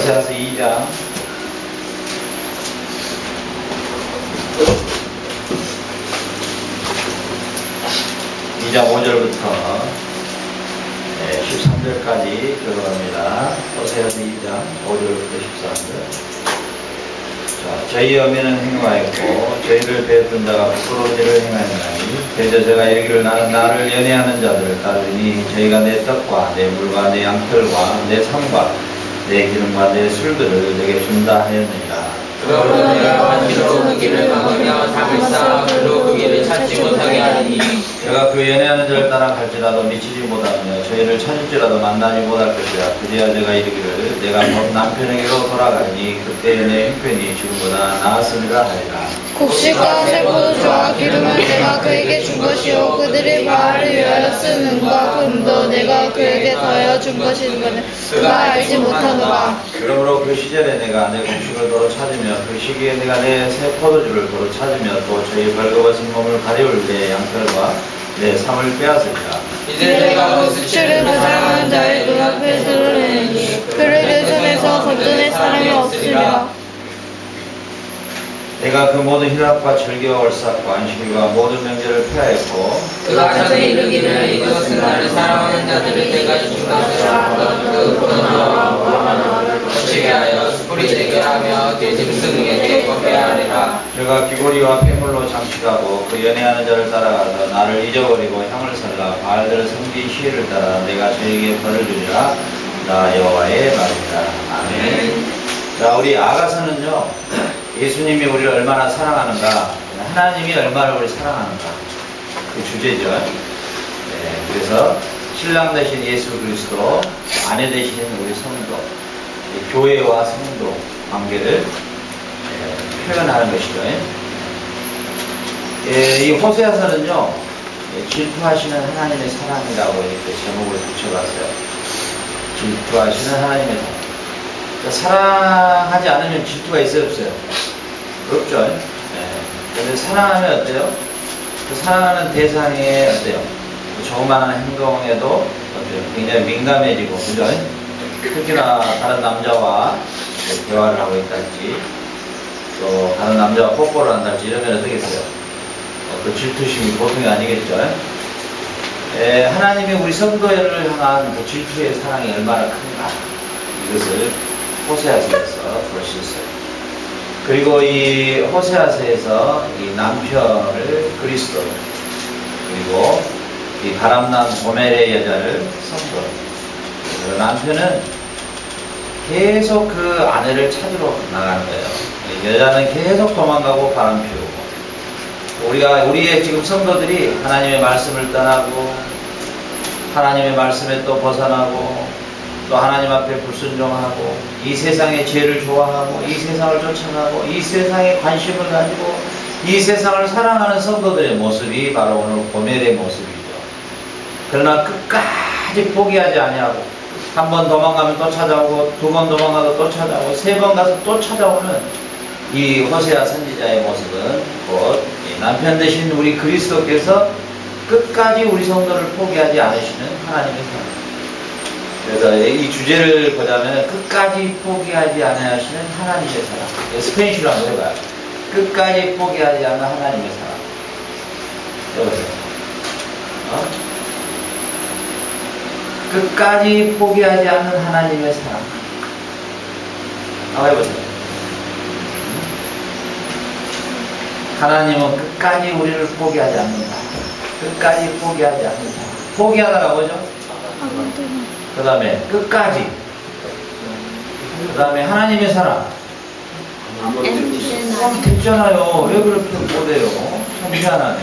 호세아서 2장 5절부터 13절까지 들어갑니다. 호세아서 2장 5절부터 13절. 자, 저희 어미는 행하였고 저희를 배웠던 자가 부끄러지를 행하였나니 그래서 제가 이르기를 나는 나를 연애하는 자들을 따르니 저희가 내 떡과 내 물과 내 양털과 내 상과 내 기름과 내 술들을 내게 준다 하였느니라. 그러므로 내가 반기로 그 길을 막으며 담을 쌓아 별로 그 길을 찾지 못하게 하리니 제가 그 연애하는 자를 따라 갈지라도 미치지 못하며 저희를 찾을지라도 만나지 못할 것이라. 그제야 제가 이르기를 내가 남편에게로 돌아가니 그때 내 형편이 지금보다 나았으리라 하리라. 곡식과 새포도주와 기름을 내가 그에게 준 것이요 그들이 바알을 위하여 쓴 은과 금도 내가 그에게 더하여 준 것이거늘 그가 알지 못하노라. 그러므로 그 시절에 내가 내 곡식을 도로 찾으며 그 시기에 내가 내 새 포도주를 도로 찾으며 또 저희 벌거벗은 몸을 가려울 내 양털과 내 상을 빼앗으리라. 이제 내가 그 수치를 그 사랑하는 자의 눈앞에 드러내니 그를 내 손에서 건져낼 사람이 없으리라. 내가 그 모든 희락과 절기와 월삭과 안식일과 모든 명절을 폐하였고 그가 전에 이르기를 이것은 나를 사랑하는 자들을 내가 준 것이라. 그 포도주와 거치게 하여 숯불이 되게 하며 그 짐승에게 꺾게 하리라. 그가 귀고리와 폐물로 장식하고 그 연애하는 자를 따라가서 나를 잊어버리고 향을 살라 바알들을 섬기 시혜를 따라 내가 저에게 벌을 주리라. 나 여호와의 말이다. 아멘. 자, 우리 아가서는요, 예수님이 우리를 얼마나 사랑하는가, 하나님이 얼마나 우리를 사랑하는가, 그 주제죠. 네, 그래서 신랑 되신 예수 그리스도, 아내 되신 우리 성도, 교회와 성도 관계를 표현하는 것이죠. 이 호세아서는요, 질투하시는 하나님의 사랑이라고 이렇게 제목을 붙여봤어요. 질투하시는 하나님의 사랑. 사랑하지 않으면 질투가 있어요, 없어요? 없죠. 그런데 사랑하면 어때요? 그 사랑하는 대상에 어때요? 조그마한 행동에도 어때요? 굉장히 민감해지고, 그죠? 특히나 다른 남자와 대화를 하고 있다든지, 또 다른 남자와 뽀뽀를 한다든지 이러면 어떻겠어요? 그 질투심이 보통이 아니겠죠. 하나님이 우리 성도를 향한 그 질투의 사랑이 얼마나 큰가, 이것을 호세아서에서 볼 수 있어요. 그리고 이 호세아서에서 이 남편을 그리스도, 그리고 이 바람난 고멜의 여자를 성도. 남편은 계속 그 아내를 찾으러 나가는 거예요. 여자는 계속 도망가고 바람 피우고. 우리의 지금 성도들이 하나님의 말씀을 떠나고, 하나님의 말씀에 또 벗어나고, 또 하나님 앞에 불순종하고, 이 세상의 죄를 좋아하고, 이 세상을 쫓아가고, 이 세상에 관심을 가지고, 이 세상을 사랑하는 성도들의 모습이 바로 오늘 고멜의 모습이죠. 그러나 끝까지 포기하지 아니하고, 한 번 도망가면 또 찾아오고, 두 번 도망가도 또 찾아오고, 세 번 가서 또 찾아오는 이 호세아 선지자의 모습은 곧 남편 되신 우리 그리스도께서 끝까지 우리 성도를 포기하지 않으시는 하나님의 사랑. 그래서 이 주제를 보자면 끝까지 포기하지 않으시는 하나님의 사랑. 스페인식으로 한번 해봐요. 끝까지 포기하지 않는 하나님의 사랑. 여보세요. 끝까지 포기하지 않는 하나님의 사랑. 한번 해보세요. 하나님은 끝까지 우리를 포기하지 않는다. 끝까지 포기하지 않는다. 포기하다가 뭐죠? 그 다음에 끝까지. 그 다음에 하나님의 사랑. 됐잖아요. 왜 그렇게 못해요? 참 희한하네.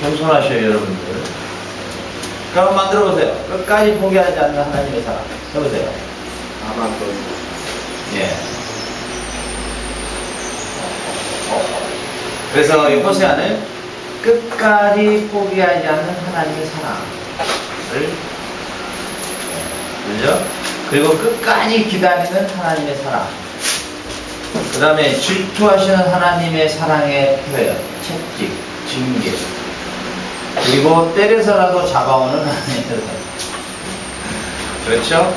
겸손하셔요, 여러분들. 그럼 만들어보세요. 끝까지 포기하지 않는 하나님의 사랑. 해보세요. 예. 그래서 이 호세아는 끝까지 포기하지 않는 하나님의 사랑을, 그죠? 그리고 끝까지 기다리는 하나님의 사랑. 그 다음에 질투하시는 하나님의 사랑의 표현, 채찍, 징계. 그리고 때려서라도 잡아오는 하나님의 사랑. 그렇죠?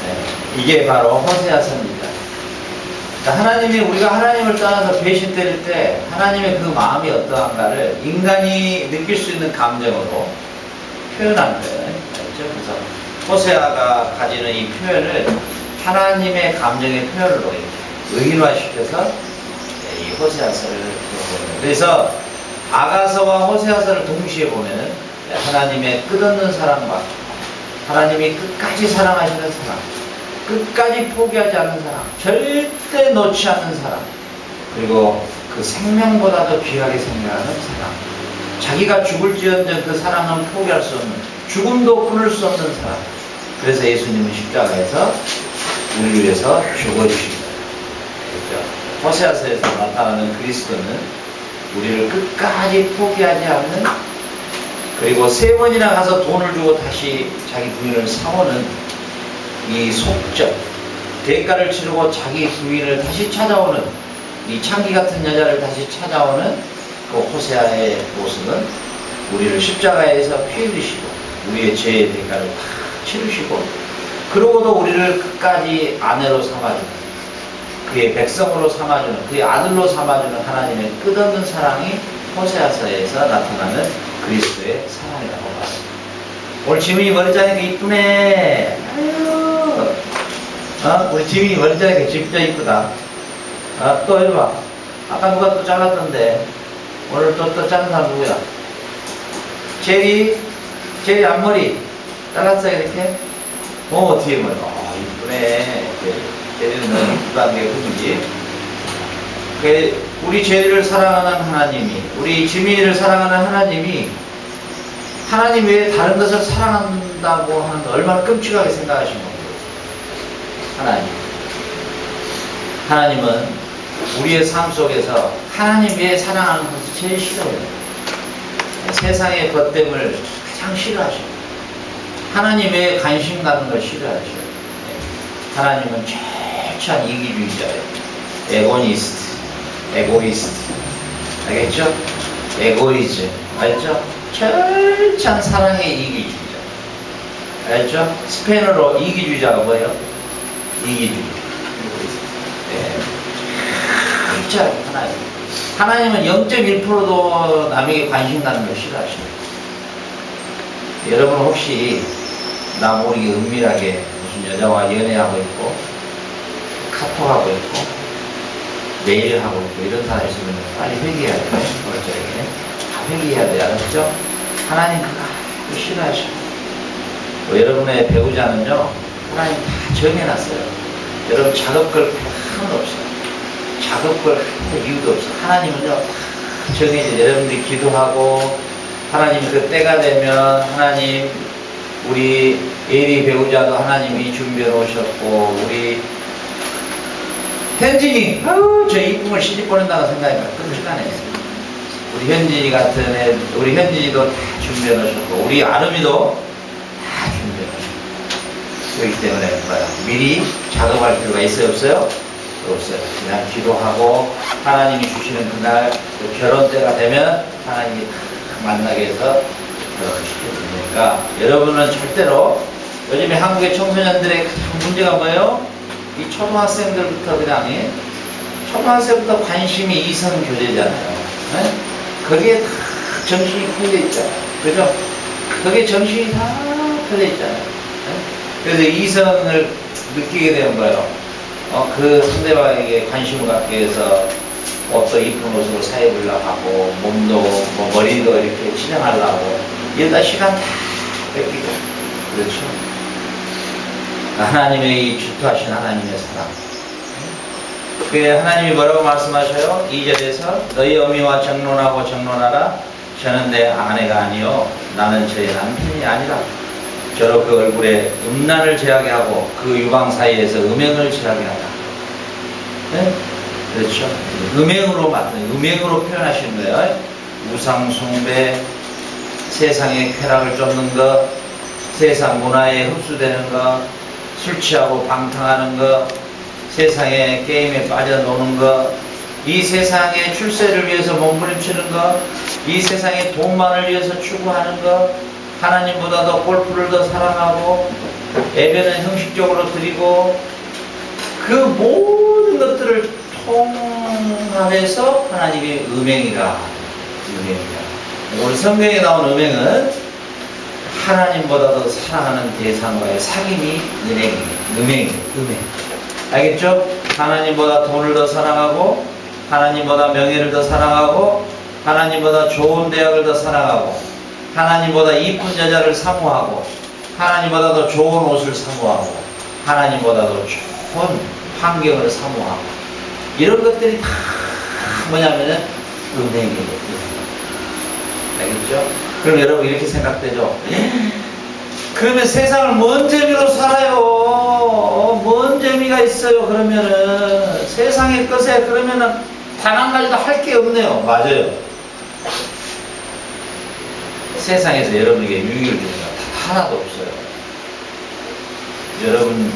네. 이게 바로 호세아서입니다. 하나님이 우리가 하나님을 떠나서 배신 때릴 때 하나님의 그 마음이 어떠한가를 인간이 느낄 수 있는 감정으로 표현한 거예요. 그래서 호세아가 가지는 이 표현을 하나님의 감정의 표현으로 의인화시켜서 이 호세아서를 보는. 그래서 아가서와 호세아서를 동시에 보면 하나님의 끝없는 사랑과 하나님이 끝까지 사랑하시는 사랑, 끝까지 포기하지 않는 사랑, 절대 놓지 않는 사랑, 그리고 그 생명보다도 귀하게 생각하는 사랑, 자기가 죽을지언정 그 사랑은 포기할 수 없는, 죽음도 끊을 수 없는 사랑. 그래서 예수님은 십자가에서 우리를 위해서 죽어주십니다. 그렇죠? 호세아서에서 나타나는 그리스도는 우리를 끝까지 포기하지 않는, 그리고 3번이나 가서 돈을 주고 다시 자기 부인을 사오는 이 속적, 대가를 치르고 자기 부인을 다시 찾아오는 이 창기 같은 여자를 다시 찾아오는 그 호세아의 모습은 우리를 십자가에서 피 흘리시고 우리의 죄의 대가를 다 치르시고, 그러고도 우리를 끝까지 아내로 삼아주는, 그의 백성으로 삼아주는, 그의 아들로 삼아주는 하나님의 끝없는 사랑이 호세아서에서 나타나는 그리스도의 사랑이라고 봤습니다. 오늘 지민이 머리 자르니까 이쁘네. 아유. 우리 지민이 머리 자르니까 진짜 이쁘다. 또 이리 봐. 아까 누가 또 잘랐던데. 오늘 또 자른 사람 누구야? 제리 앞머리 잘랐어 이렇게? 뒤에 머리. 이쁘네. 제리는 너무 이쁘다는 게 그지? 우리 제리를 사랑하는 하나님이, 우리 지민이를 사랑하는 하나님이 하나님 외에 다른 것을 사랑한다고 하는 거 얼마나 끔찍하게 생각하신 건가요? 하나님은 우리의 삶 속에서 하나님 외에 사랑하는 것을 제일 싫어해요. 세상의 것됨을 가장 싫어하시고 하나님 외에 관심 가는 걸 싫어하셔요. 하나님은 철저한 이기주의자예요. 에고이스트. 알겠죠? 에고이즘. 알죠? 철저한 사랑의 이기주의자. 알죠? 스페인어로 이기주의자가 뭐예요? 이기주의. 철저한 하나님은 0.1%도 남에게 관심 가는 걸 싫어하십니다. 여러분 혹시 나 모르게 은밀하게 무슨 여자와 연애하고 있고 카톡하고 있고 메일을 하고 있고 이런 사람이 있으면 빨리 회개해야 돼요. 다 회개해야 돼요. 알았죠? 하나님 그거 싫어하셔. 여러분의 배우자는요, 하나님 다 정해놨어요. 여러분 작업 걸 하나도 없어요. 작업 걸 할 이유도 없어요. 하나님은요, 다 정해져. 여러분들이 기도하고, 하나님 그 때가 되면, 하나님, 우리 예리 배우자도 하나님이 준비해 놓으셨고, 우리 현진이, 저 이쁨을 시집 보낸다고 생각하니까 끔찍하네. 우리 현진이 같은 애, 우리 현진이도 다 준비해 놓으셨고, 우리 아름이도 다 준비해 놓으셨고. 그렇기 때문에 뭐야, 미리 작업할 필요가 있어요, 없어요? 없어요. 그냥 기도하고, 하나님이 주시는 그날, 그 결혼 때가 되면, 하나님이 다 만나게 해서 결혼시켜주니까, 여러분은 절대로, 요즘에 한국의 청소년들의 가장 문제가 뭐예요? 이 초등학생들부터 그냥, 초등학생부터 관심이 이성 교제잖아요. 네? 거기에 다 정신이 풀려 있잖아요. 그죠? 거기에 정신이 다 풀려 있잖아요. 네? 그래서 이성을 느끼게 되는 거예요. 그 상대방에게 관심을 갖기 위해서 옷도 이쁜 옷으로 사입으려고 하고, 몸도, 머리도 이렇게 치장하려고, 이러다 시간 다 뺏기고. 그렇죠? 하나님의 이 질투하신 하나님의 사랑. 그 하나님이 뭐라고 말씀하셔요? 2절에서 너희 어미와 정론하고 정론하라. 저는 내 아내가 아니요 나는 저의 남편이 아니라. 저로 그 얼굴에 음란을 제하게 하고 그 유방 사이에서 음행을 제하게 하라. 네? 그렇죠? 음행으로 표현하시는 거예요. 우상 숭배, 세상의 쾌락을 쫓는 것, 세상 문화에 흡수되는 것, 술 취하고 방탕하는 것, 세상의 게임에 빠져노는 것, 이 세상의 출세를 위해서 몸부림치는 것, 이 세상의 돈만을 위해서 추구하는 것, 하나님보다 더 골프를 더 사랑하고 예배는 형식적으로 드리고 그 모든 것들을 통합해서 하나님의 음행이라. 오늘 성경에 나온 음행은 하나님보다 더 사랑하는 대상과의 사귐이 음행. 알겠죠? 하나님보다 돈을 더 사랑하고 하나님보다 명예를 더 사랑하고 하나님보다 좋은 대학을 더 사랑하고 하나님보다 이쁜 여자를 사모하고 하나님보다 더 좋은 옷을 사모하고 하나님보다 더 좋은 환경을 사모하고 이런 것들이 다 뭐냐면은 음행이에요. 알겠죠? 그럼 여러분 이렇게 생각되죠? 그러면 세상을 뭔 재미로 살아요? 뭔 재미가 있어요? 그러면은 세상의 것에 그러면은 단 한 가지도 할 게 없네요. 맞아요. 세상에서 여러분에게 유익을 주는 거 하나도 없어요. 여러분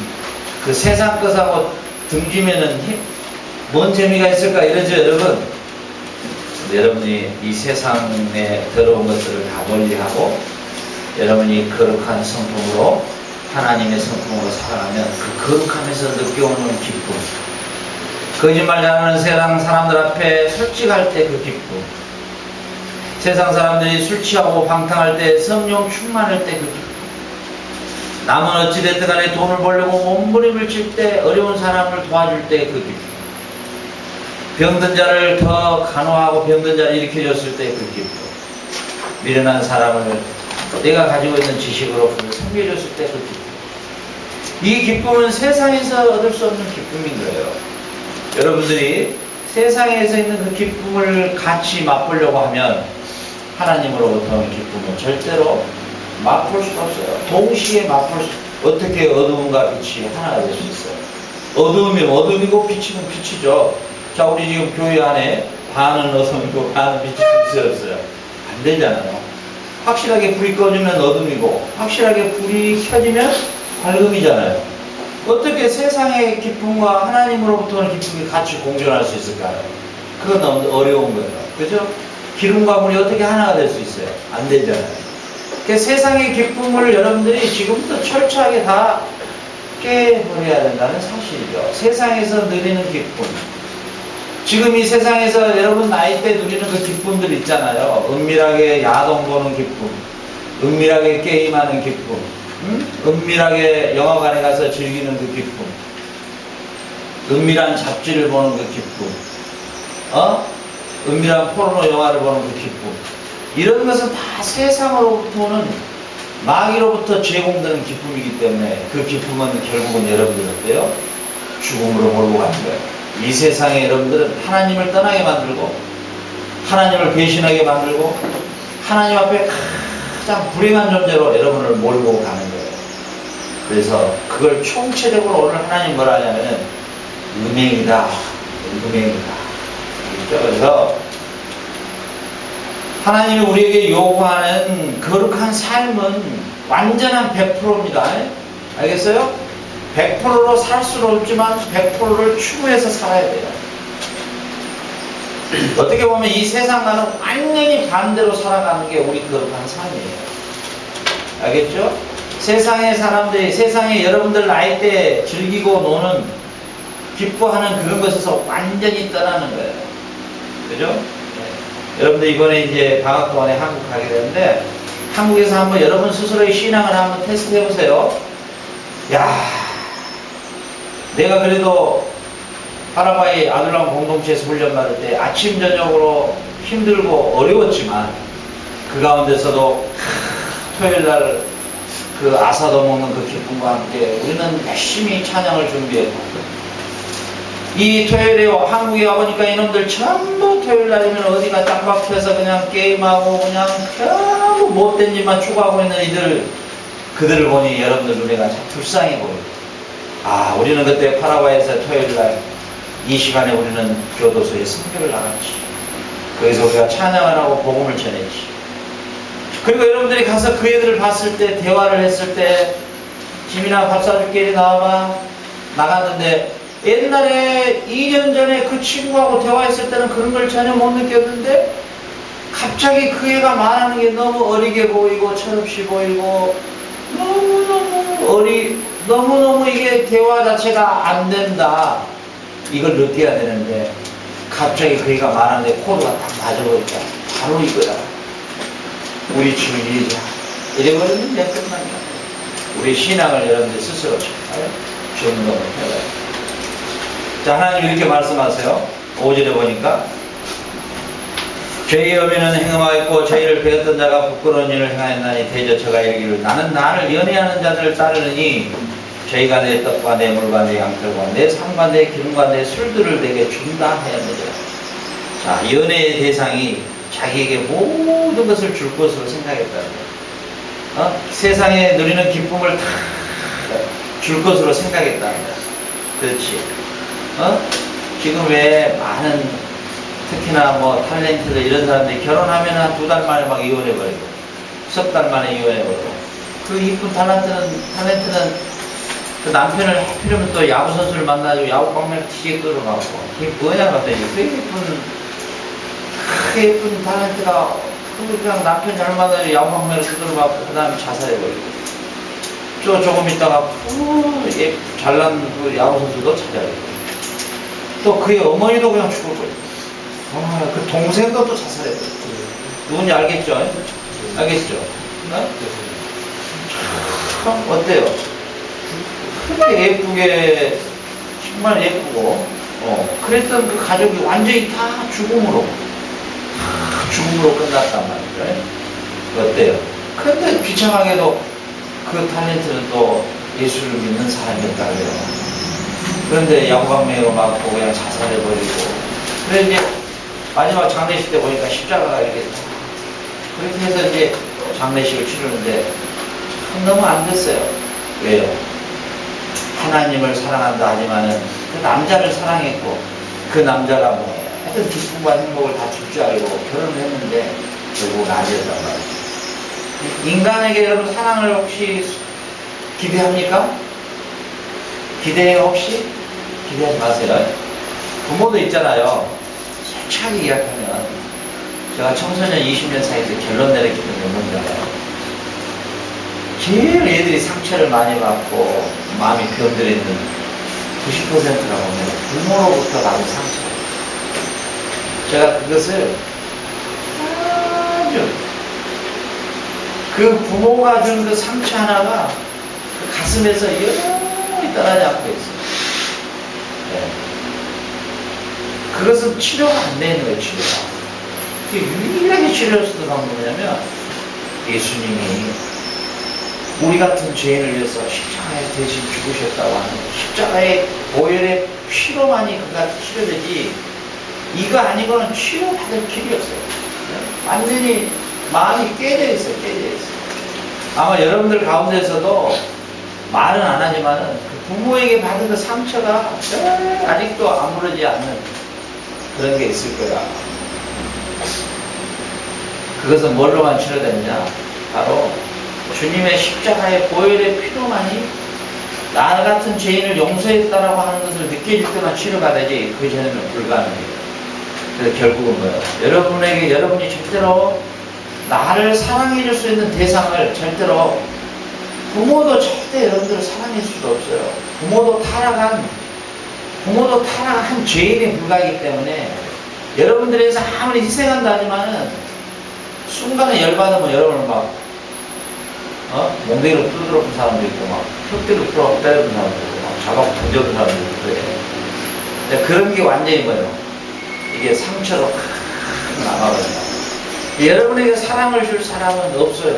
그 세상 것하고 등지면은 뭔 재미가 있을까 이러죠 여러분. 여러분이 이 세상의 더러운 것들을 다 멀리하고 여러분이 거룩한 성품으로 하나님의 성품으로 살아가면 그 거룩함에서 느껴오는 기쁨, 거짓말 잘하는 세상 사람들 앞에 솔직할 때 그 기쁨, 세상 사람들이 술 취하고 방탕할 때 성령 충만할 때 그 기쁨, 남은 어찌됐든 간에 돈을 벌려고 몸부림을 칠 때 어려운 사람을 도와줄 때 그 기쁨, 병든 자를 더 간호하고 병든 자를 일으켜줬을 때 그 기쁨, 미련한 사람을 내가 가지고 있는 지식으로 섬겨줬을 때 그 기쁨. 이 기쁨은 세상에서 얻을 수 없는 기쁨인 거예요. 여러분들이 세상에서 있는 그 기쁨을 같이 맛보려고 하면 하나님으로부터 오는 기쁨은 절대로 맛볼 수가 없어요. 동시에 맛볼 수, 어떻게 어두움과 빛이 하나가 될 수 있어요. 어두움이면 어둠이고 빛이면 빛이죠. 자, 우리 지금 교회 안에 반은 어둠이고 반은 빛이 있어요. 안 되잖아요. 확실하게 불이 꺼지면 어둠이고 확실하게 불이 켜지면 밝음이잖아요. 어떻게 세상의 기쁨과 하나님으로부터 오는 기쁨이 같이 공존할 수 있을까요? 그건 너무 어려운 거예요. 그죠? 기름과 물이 어떻게 하나가 될 수 있어요? 안 되잖아요. 그러니까 세상의 기쁨을 여러분들이 지금부터 철저하게 다 깨버려야 된다는 사실이죠. 세상에서 누리는 기쁨. 지금 이 세상에서 여러분 나이 때 누리는 그 기쁨들 있잖아요. 은밀하게 야동 보는 기쁨, 은밀하게 게임하는 기쁨, 은밀하게 영화관에 가서 즐기는 그 기쁨, 은밀한 잡지를 보는 그 기쁨, 은밀한 포르노 영화를 보는 그 기쁨. 이런 것은 다 세상으로부터 오는 마귀로부터 제공되는 기쁨이기 때문에 그 기쁨은 결국은 여러분들 어때요? 죽음으로 몰고 가는 거예요. 이 세상에 여러분들은 하나님을 떠나게 만들고 하나님을 배신하게 만들고 하나님 앞에 가장 불행한 존재로 여러분을 몰고 가는 거예요. 그래서 그걸 총체적으로 오늘 하나님 뭐라 하냐면은 음행이다. 그래서 하나님이 우리에게 요구하는 거룩한 삶은 완전한 100%입니다. 알겠어요? 100%로 살 수는 없지만 100%를 추구해서 살아야 돼요. 어떻게 보면 이 세상과는 완전히 반대로 살아가는 게 우리 거룩한 삶이에요. 알겠죠? 세상의 사람들이, 세상에 여러분들 나이 때 즐기고 노는, 기뻐하는 그런 것에서 완전히 떠나는 거예요. 그죠? 네. 여러분들 이번에 이제 방학 동안에 한국 가게 되는데, 한국에서 한번 여러분 스스로의 신앙을 한번 테스트 해보세요. 야, 내가 그래도 파라과이 아들랑 공동체에서 훈련받을 때 아침 저녁으로 힘들고 어려웠지만 그 가운데서도 토요일날 그 아사도 먹는 그 기쁨과 함께 우리는 열심히 찬양을 준비했고, 이 토요일에 한국에 와보니까 이놈들 전부 토요일날이면 어디가 짱 박혀서 그냥 게임하고 그냥 너무 못된 짓만 추구하고 있는 그들을 보니 여러분들 눈에가 참 불쌍해 보여요. 아, 우리는 그때 파라과이에서 토요일날 이 시간에 우리는 교도소에 선교를 나갔지. 거기서 우리가 찬양을 하고 복음을 전했지. 그리고 여러분들이 가서 그 애들을 봤을 때, 대화를 했을 때, 지민아 밥 사줄게, 이리 나와봐. 나갔는데 옛날에 2년 전에 그 친구하고 대화했을 때는 그런 걸 전혀 못 느꼈는데 갑자기 그 애가 말하는 게 너무 어리게 보이고 철없이 보이고 너무너무 이게 대화 자체가 안 된다. 이걸 느껴야 되는데 갑자기 그 애가 말하는 게 코드가 딱 맞아버리니까 바로 이거야. 우리 주인이자 이래버리면 내 끝나냐. 우리 신앙을 여러분들 스스로 잘 점검을 해봐요. 자, 하나님 이렇게 말씀하세요. 5절에 보니까 죄의 여민은 행음하였고 죄를 배웠던 자가 부끄러운 일을 행하였나니 대저 저가 이르기를 나는 나를 연애하는 자들을 따르느니 저희가 내 떡과 내 물과 내 양털과 내 상과 내 기름과 내 술들을 내게 준다 하였느니라. 자, 연애의 대상이 자기에게 모든 것을 줄 것으로 생각했다는 거예요. 세상에 누리는 기쁨을 다 줄 것으로 생각했다는 거예요. 그렇지. 지금 왜 많은 특히나 뭐 탤런트들 이런 사람들이 결혼하면 한 2달 만에 막 이혼해버리고 3달 만에 이혼해버리고 그 이쁜 탤런트는 그 남편을 하필이면 또 야구선수를 만나고 야구방망이를 튀게 끌어가고 그게 뭐냐 봤더니 그 예쁜 탤런트가 그냥 남편 잘 만나고 야구방망이를 뜯어가고 그 다음에 자살해버리고 조금 있다가 잘난 그 야구선수도 찾아요. 또 그의 어머니도 그냥 죽어버리고 그 동생도 또 자살해버리고 누군지 알겠죠? 알겠죠? 참 어때요? 그렇게 예쁘게 정말 예쁘고 그랬던 그 가족이 완전히 다 죽음으로 끝났단 말이죠. 어때요? 근데 비참하게도 그 탤런트는 또 예수를 믿는 사람이었다고요. 그런데 야구방망이로 맞고 그냥 자살해버리고 그래 이제 마지막 장례식 때 보니까 십자가가 이렇게 그렇게 해서 이제 장례식을 치르는데 참 너무 안 됐어요. 왜요? 하나님을 사랑한다 하지만은 그 남자를 사랑했고 그 남자가 뭐 하여튼 기쁨과 행복을 다 줄 줄 알고 결혼을 했는데 결국은 아니었단 말이에요. 인간에게 여러분 사랑을 혹시 기대합니까? 기대해요 혹시? 기대하지 마세요. 부모도 있잖아요. 솔직하게 이야기하면 제가 청소년 20년 사이 때 결론 내렸기 때문에 뭔가요? 제일 애들이 상처를 많이 받고 마음이 병들어 있는 90%가 보면 부모로부터 받은 상처. 제가 그것을 아주 그 부모가 준 그 상처 하나가 그 가슴에서 영원히 떠나지 않고 있어요. 네. 그것은 치료가 안 되는 거예요, 치료가. 유일하게 치료할 수 있는 방법이 뭐냐면 예수님이 우리 같은 죄인을 위해서 십자가에 대신 죽으셨다고 하는 십자가의 보혈의 피로만이 그가 치료되지 이거 아니고는 치료받을 길이 없어요. 완전히 마음이 깨져 있어요. 아마 여러분들 가운데서도 말은 안 하지만은 그 부모에게 받은 그 상처가 아직도 아무러지 않는 그런 게 있을 거야. 그것은 뭘로만 치료되느냐? 바로 주님의 십자가의 보혈의 피로만이 나 같은 죄인을 용서했다라고 하는 것을 느껴질 때만 치료가 되지 그 전에는 불가능해요. 그래서 결국은 뭐예요? 여러분이 절대로 나를 사랑해줄 수 있는 대상을 절대로 부모도 절대 여러분들을 사랑할 수도 없어요. 부모도 타락한 죄인에 불과하기 때문에 여러분들에서 아무리 희생한다 하지만은 순간에 열받으면 여러분을 막 몽둥이로 뜯어놓은 사람도 있고 막 흙대로 때려본 사람도 있고 막 잡아서 던져본 사람도 있고 그래요. 근데 그런 게 완전히 뭐예요? 이게 상처로 확 남아버린다. 여러분에게 사랑을 줄 사람은 없어요.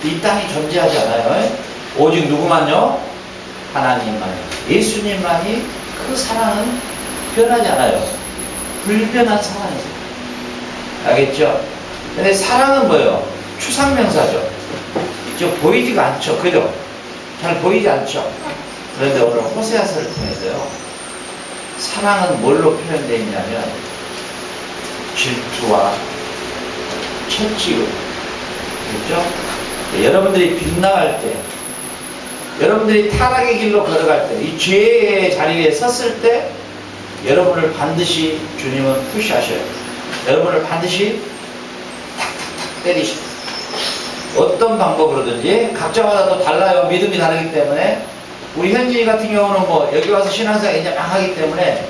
이 땅이 존재하지 않아요. 오직 누구만요? 하나님만이. 예수님만이 그 사랑은 변하지 않아요. 불변한 사랑이세요. 알겠죠? 근데 사랑은 뭐예요? 추상명사죠. 보이지가 않죠. 그죠? 잘 보이지 않죠? 그런데 오늘 호세아서를 통해서요. 사랑은 뭘로 표현되어 있냐면 질투와 채찍으로. 그렇죠? 여러분들이 빗나갈 때, 여러분들이 타락의 길로 걸어갈 때, 이 죄의 자리에 섰을 때 여러분을 반드시 주님은 푸시하셔요. 여러분을 반드시 탁 때리시고 어떤 방법으로든지 각자마다 또 달라요. 믿음이 다르기 때문에 우리 현진이 같은 경우는 뭐 여기 와서 신앙생활 이제 막 하기 때문에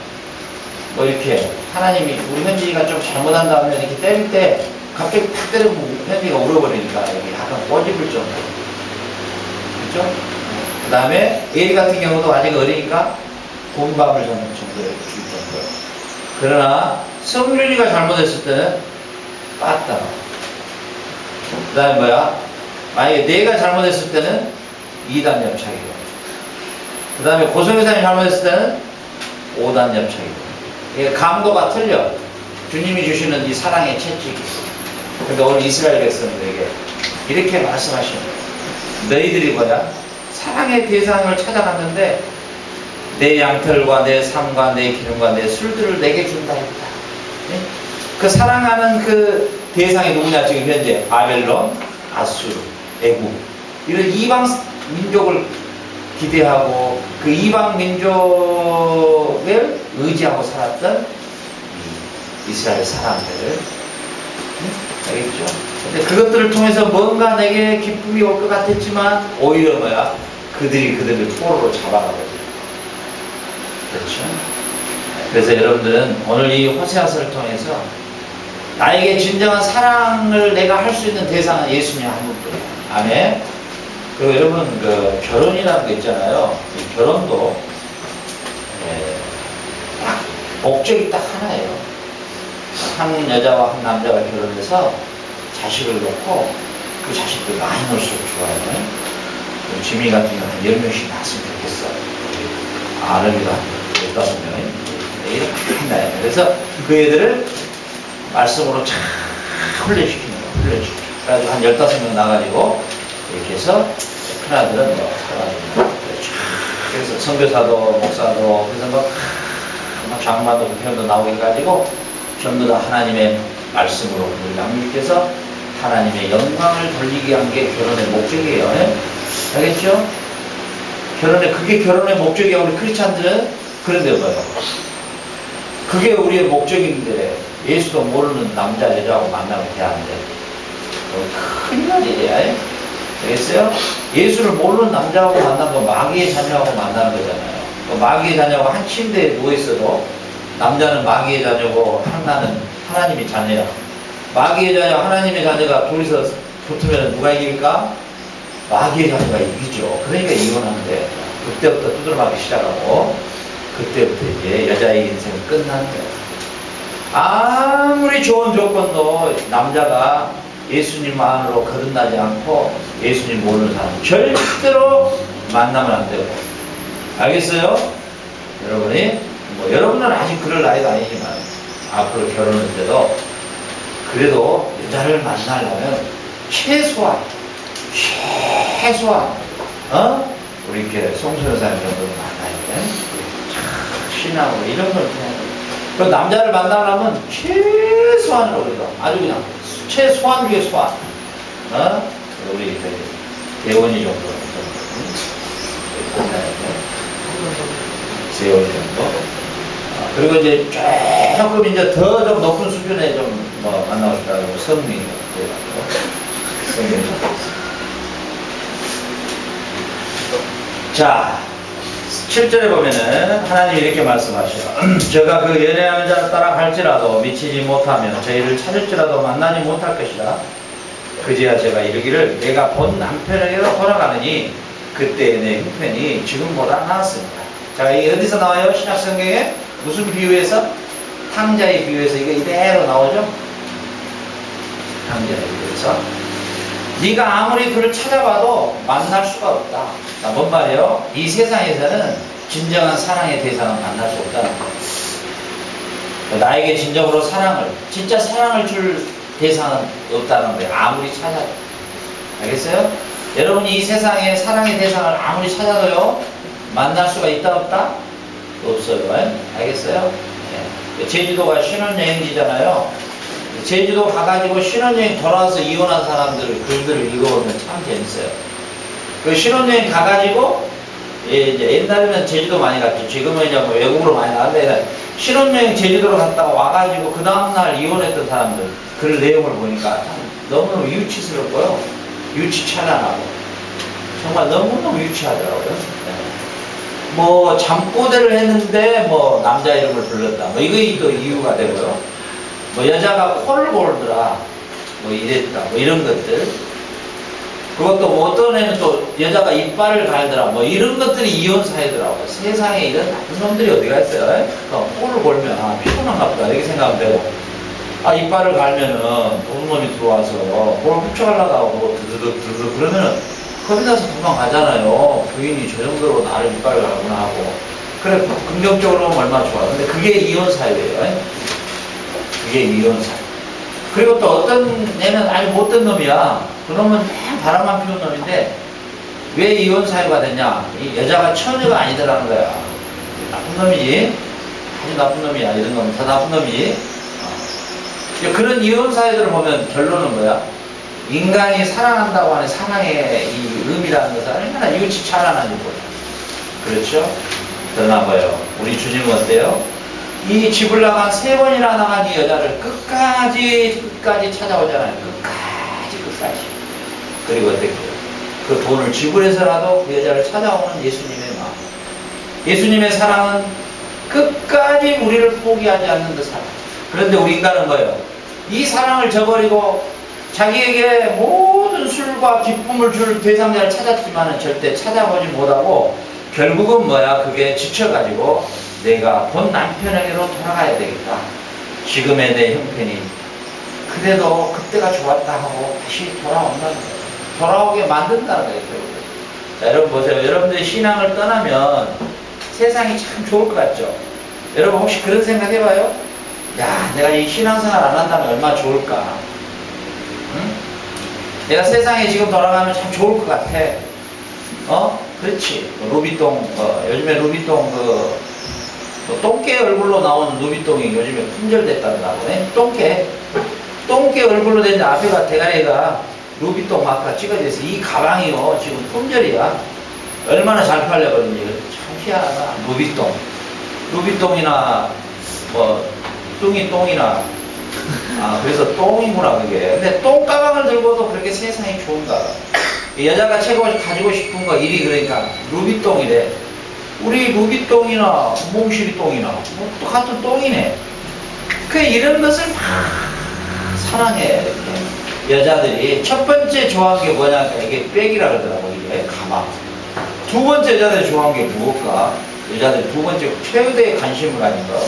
뭐 이렇게 하나님이 우리 현진이가 좀 잘못한 다음에 이렇게 때릴 때 갑자기 탁 때리면 현진이가 울어버리니까 이게 약간 꼬집을 정도. 그렇죠? 그 다음에 예리 같은 경우도 아직 어리니까 곰밤을 자는 정도의 줄 정도. 그러나 성준이가 잘못했을 때는 빠따. 그 다음에 뭐야? 만약에 내가 잘못했을 때는 2단 옆차기고. 그 다음에 고성교사님이 잘못했을 때는 5단 옆차기고. 이게 감도가 틀려. 주님이 주시는 이 사랑의 채찍이. 그러니까 오늘 이스라엘 백성들에게 이렇게 말씀하시는 거예요. 너희들이 뭐야? 사랑의 대상을 찾아갔는데 내 양털과 내 삶과 내 기름과 내 술들을 내게 준다 했다. 네? 그 사랑하는 그 대상이 누구냐 지금 현재 바벨론, 아수르, 애국 이런 이방 민족을 기대하고 그 이방 민족을 의지하고 살았던 이스라엘 사람들. 알겠죠? 근데 그것들을 통해서 뭔가 내게 기쁨이 올 것 같았지만 오히려 뭐야? 그들이 그들을 포로로 잡아가거든요. 그렇죠? 그래서 여러분들은 오늘 이 호세아서를 통해서 나에게 진정한 사랑을 내가 할 수 있는 대상은 예수님 한 분뿐이에요. 아멘. 그리고 여러분 그 결혼이라는 거 있잖아요. 이 결혼도 딱 목적이 딱 하나예요. 한 여자와 한 남자가 결혼해서 자식을 놓고 그 자식들 많이 놓을수록 좋아요. 지민이 같은 경우는 한 10명씩 낳았으면 좋겠어. 아름이가 15명이 이렇게 한다요. 그래서 그 애들을 말씀으로 잘 훈련시키는 거예요. 훈련시키는. 그래가지고 한 15명 나가지고 이렇게 해서 큰아들은 뭐 사가지고 그래서 선교사도 목사도 그래서 막 장마도 국회의원도 나오게 해가지고 전부 다 하나님의 말씀으로 양육해서 하나님의 영광을 돌리게 한 게 결혼의 목적이에요. 네? 알겠죠? 그게 결혼의 목적이야. 우리 크리스찬들은 그런데 뭐예요? 그게 우리의 목적인데 예수도 모르는 남자 여자하고 만나면 돼안돼. 큰일 나지. 알겠어요? 예수를 모르는 남자하고 만난 건 마귀의 자녀하고 만나는 거잖아요. 마귀의 자녀하고 한 침대에 누워있어도 남자는 마귀의 자녀고 하나는 하나님의 자녀야. 마귀의 자녀, 하나님의 자녀가 둘이서 붙으면 누가 이깁니까? 마귀의 자녀가 이기죠. 그러니까 이혼하는데 그때부터 두드러맞기 시작하고 그때부터 이제 여자의 인생은 끝나는 거예요. 아무리 좋은 조건도 남자가 예수님만으로 거듭나지 않고 예수님 모르는 사람 절대로 만나면 안 되고. 알겠어요? 여러분이 뭐 여러분은 아직 그럴 나이도 아니지만 앞으로 결혼할 때도 그래도 여자를 만나려면 최소한 우리 이렇게 송소연사님 정도는 만나야 돼. 신앙으로 이런 걸 해야 돼. 그 남자를 만나려면 최소한으로 우리가 아주 그냥 최소한 중에 소한. 우리 대원이 정도 만나야 돼. 세월이 정도. 그리고 이제 조금 이제 더 좀 높은 수준의 좀 뭐 만나고 싶다고 성미 자 7절에 보면은 하나님이 이렇게 말씀하셔요. 저가 그 연애하는 자를 따라 갈지라도 미치지 못하며 저희를 찾을지라도 만나지 못할 것이라. 그제야 제가 이르기를 내가 본 남편에게로 돌아가느니 그때 내 형편이 지금보다 나았습니다. 자, 이게 어디서 나와요? 신약성경에 무슨 비유에서? 탕자의 비유에서 이게 이대로 나오죠? 탕자의 비유에서 네가 아무리 그를 찾아봐도 만날 수가 없다. 자, 뭔 말이에요? 이 세상에서는 진정한 사랑의 대상은 만날 수 없다는 거예요. 나에게 진정으로 진짜 사랑을 줄 대상은 없다는 거예요. 아무리 찾아도. 알겠어요? 여러분이 이 세상에 사랑의 대상을 아무리 찾아도요, 만날 수가 있다 없다? 없어요. 알겠어요? 네. 제주도가 신혼여행지잖아요. 제주도 가가지고 신혼여행 돌아와서 이혼한 사람들 글들을 읽어보면 참 재밌어요. 그 신혼여행 가가지고 이제 옛날에는 제주도 많이 갔죠. 지금은 이제 뭐 외국으로 많이 나갔는데 신혼여행 제주도로 갔다가 와가지고 그 다음날 이혼했던 사람들 글 내용을 보니까 참 너무너무 유치스럽고요. 유치찬란하고. 정말 너무너무 유치하더라고요. 네. 뭐, 잠꼬대를 했는데, 뭐, 남자 이름을 불렀다. 뭐, 이거 이유가 되고요. 뭐, 여자가 코를 골더라. 뭐, 이랬다. 뭐, 이런 것들. 그것도 뭐 어떤 애는 또 여자가 이빨을 갈더라. 뭐, 이런 것들이 이혼 사회더라고요. 세상에 이런 나쁜 놈들이 어디가 있어요? 코를 골면, 아, 피곤한가 보다. 이렇게 생각하면 되고. 아, 이빨을 갈면은, 좋은 놈이 들어와서, 그걸 훔쳐가려고 하고, 드드득, 그러면은, 겁이 나서 도망가잖아요. 부인이 저 정도로 나를 이빨을 갈구나 하고. 그래, 긍정적으로 하면 얼마나 좋아. 근데 그게 이혼사회예요. 그게 이혼사회. 그리고 또 어떤 애는 아주 못된 놈이야. 그 놈은 그냥 바람만 피운 놈인데, 왜 이혼사회가 됐냐? 이 여자가 처녀가 아니더라는 거야. 나쁜 놈이지. 아주 나쁜 놈이야. 이런 놈은 다 나쁜 놈이지. 그런 이혼사회들을 보면 결론은 뭐야? 인간이 사랑한다고 하는 사랑의 이 의미라는 것은 얼마나 유치찬란한지 보여. 그렇죠? 그러나 뭐요? 우리 주님은 어때요? 이 집을 나간 3번이나 나간 이 여자를 끝까지 찾아오잖아요. 끝까지. 그리고 어떻게 그 돈을 지불해서라도 그 여자를 찾아오는 예수님의 마음. 예수님의 사랑은 끝까지 우리를 포기하지 않는 그 사랑. 그런데 우리 인간은 뭐예요? 이 사랑을 저버리고 자기에게 모든 술과 기쁨을 줄 대상자를 찾았지만은 절대 찾아보지 못하고 결국은 뭐야? 그게 지쳐가지고 내가 본 남편에게로 돌아가야 되겠다. 지금의 내 형편이 그래도 그때가 좋았다 하고 다시 돌아온다는 거예요. 돌아오게 만든다는 거예요. 자, 여러분 보세요. 여러분들이 신앙을 떠나면 세상이 참 좋을 것 같죠? 여러분 혹시 그런 생각 해봐요? 야, 내가 이 신앙생활 안 한다면 얼마나 좋을까? 응? 내가 세상에 지금 돌아가면 참 좋을 것 같아. 그렇지. 루비똥, 요즘에 루비똥 똥개 얼굴로 나오는 루비똥이 요즘에 품절됐다고 네? 똥개 얼굴로 된 앞에가 대가리가 루비똥 마크가 찍어져 있어. 이 가방이요 지금 품절이야. 얼마나 잘 팔려버렸는지 참 희한하다. 루비똥이나 뭐 똥이나 그래서 똥이구나 그게. 근데 똥가방을 들고도 그렇게 세상이 좋은가. 여자가 최고 가지고 싶은 거 일이 그러니까 루비똥이래. 우리 루비똥이나 몽실이똥이나 뭐 똑같은 똥이네. 그 이런 것을 막 사랑해. 이렇게. 여자들이 첫 번째 좋아하는 게 뭐냐니까 이게 백이라 그러더라고. 이게 가방. 두 번째 여자들이 좋아하는 게 무엇일까? 여자들이 두 번째 최대의 관심을 가진 거.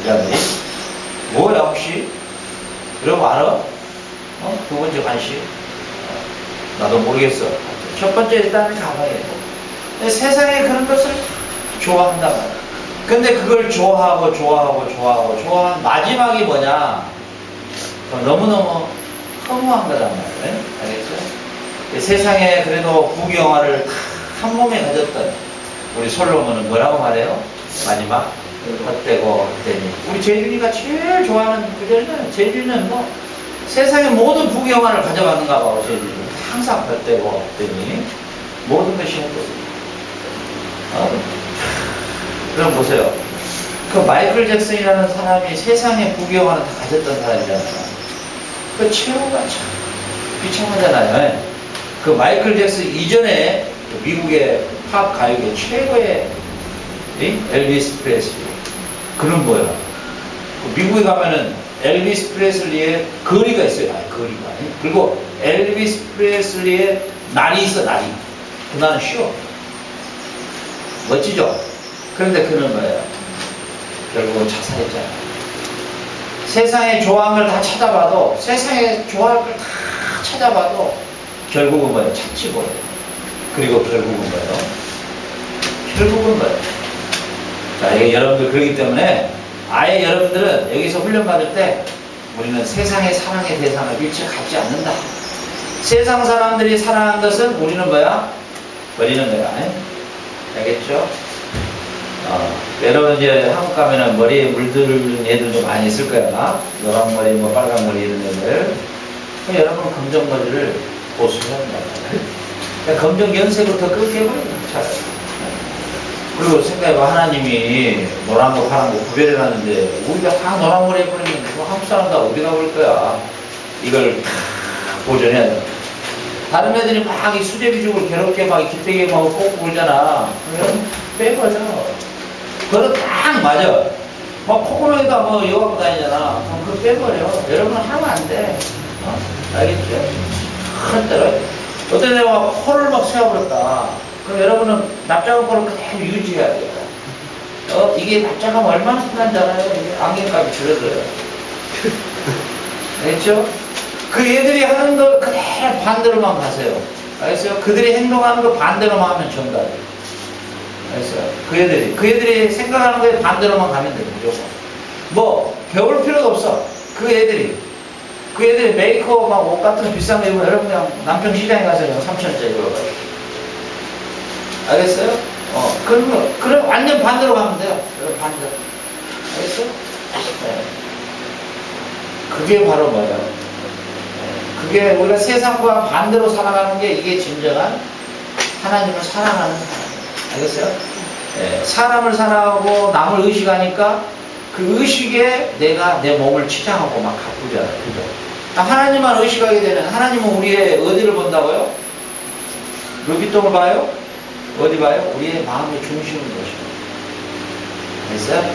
여자들이 뭐야 혹시? 여러분 알아? 두 번째 관심? 나도 모르겠어. 첫 번째 일단은 가방이에요. 세상에 그런 것을 좋아한단 말이야. 근데 그걸 좋아하고 마지막이 뭐냐? 너무너무 허무한 거란 말이에요. 알겠죠? 세상에 그래도 부귀영화를 한 몸에 가졌던 우리 솔로몬은 뭐라고 말해요? 마지막 헛되고 헛되니. 우리 재준이가 제일 좋아하는 구절은 재준이는 뭐 세상의 모든 부귀영화를 가져가는가 봐. 재준이는 항상 헛되고 헛되니 모든 것이 헛되니. 그럼 보세요. 그 마이클 잭슨이라는 사람이 세상의 부귀영화를 다 가졌던 사람이잖아요. 그 최후가 참 비참하잖아요. 그 마이클 잭슨 이전에 미국의 팝 가요계 최고의 엘비스 프레슬리. 그는 뭐야? 미국에 가면은 엘비스 프레슬리의 거리가 있어요. 거리가. 그리고 엘비스 프레슬리의 날이 있어, 날이. 그날은 쉬어. 멋지죠? 그런데 그는 뭐예요? 결국은 자살했잖아요. 세상에 좋아하는 걸 다 찾아봐도, 세상에 좋아할 걸 다 찾아봐도, 결국은 뭐예요? 찾지 못해요. 그리고 결국은 뭐예요? 결국은 뭐예요? 자, 이게 여러분들 그러기 때문에, 아예 여러분들은 여기서 훈련받을 때, 우리는 세상의 사랑의 대상을 일체 갖지 않는다. 세상 사람들이 사랑한 것은 우리는 뭐야? 버리는 거야. 알겠죠? 여러분 이제 한국 가면은 머리에 물들는 애들도 많이 있을 거야. 노란 머리, 뭐 빨간 머리 이런 애들. 여러분 검정 머리를 보수해야 한다. 검정 연색부터 끊게 해버리는 차라리. 그리고 생각해봐. 하나님이 노란 거 파란 거 구별해놨는데 우리가 다 노란 머리 해버리면 한국 사람들 어디 가볼 거야. 이걸 다 보존해야 돼. 다른 애들이 막 이 수제비죽을 괴롭게 막 기대게 막 꼭 울잖아. 그러면 빼버려. 그거 딱 맞아. 막 코고로에다 뭐 이거 갖고 다니잖아. 그거 빼버려. 여러분 하면 안 돼. 알겠죠? 절대로. 어떤 애가 막 코를 막 세워버렸다. 그럼 여러분은 납작한 코를 그대로 유지해야 돼요. 이게 납작하면 얼마나 편한지 알아요? 이게 안경값이 줄어들어요. 알겠죠? 그 애들이 하는 거 그대로 반대로만 가세요. 알겠어요? 그들이 행동하는 거 반대로만 하면 정답이에요. 알겠어요? 그 애들이 생각하는 거에 반대로만 가면 돼요. 무조건. 뭐, 배울 필요도 없어. 그 애들이 메이크업 막 옷 같은 거 비싼 거 입으면 여러분 그냥 남편 시장에 가서 그냥 3,000원짜리 입어봐요. 알겠어요? 그럼 완전 반대로 가면 돼요. 반대로. 알겠어요? 네. 그게 바로 뭐예요? 그게 우리가 세상과 반대로 살아가는 게 이게 진정한 하나님을 사랑하는 사람. 알겠어요? 네. 사람을 사랑하고 남을 의식하니까 그 의식에 내가 내 몸을 치장하고 막 가꾸잖아요. 그죠? 하나님만 의식하게 되면 하나님은 우리의 어디를 본다고요? 루비통을 봐요? 어디 봐요? 우리의 마음의 중심을 보시고. 됐어요?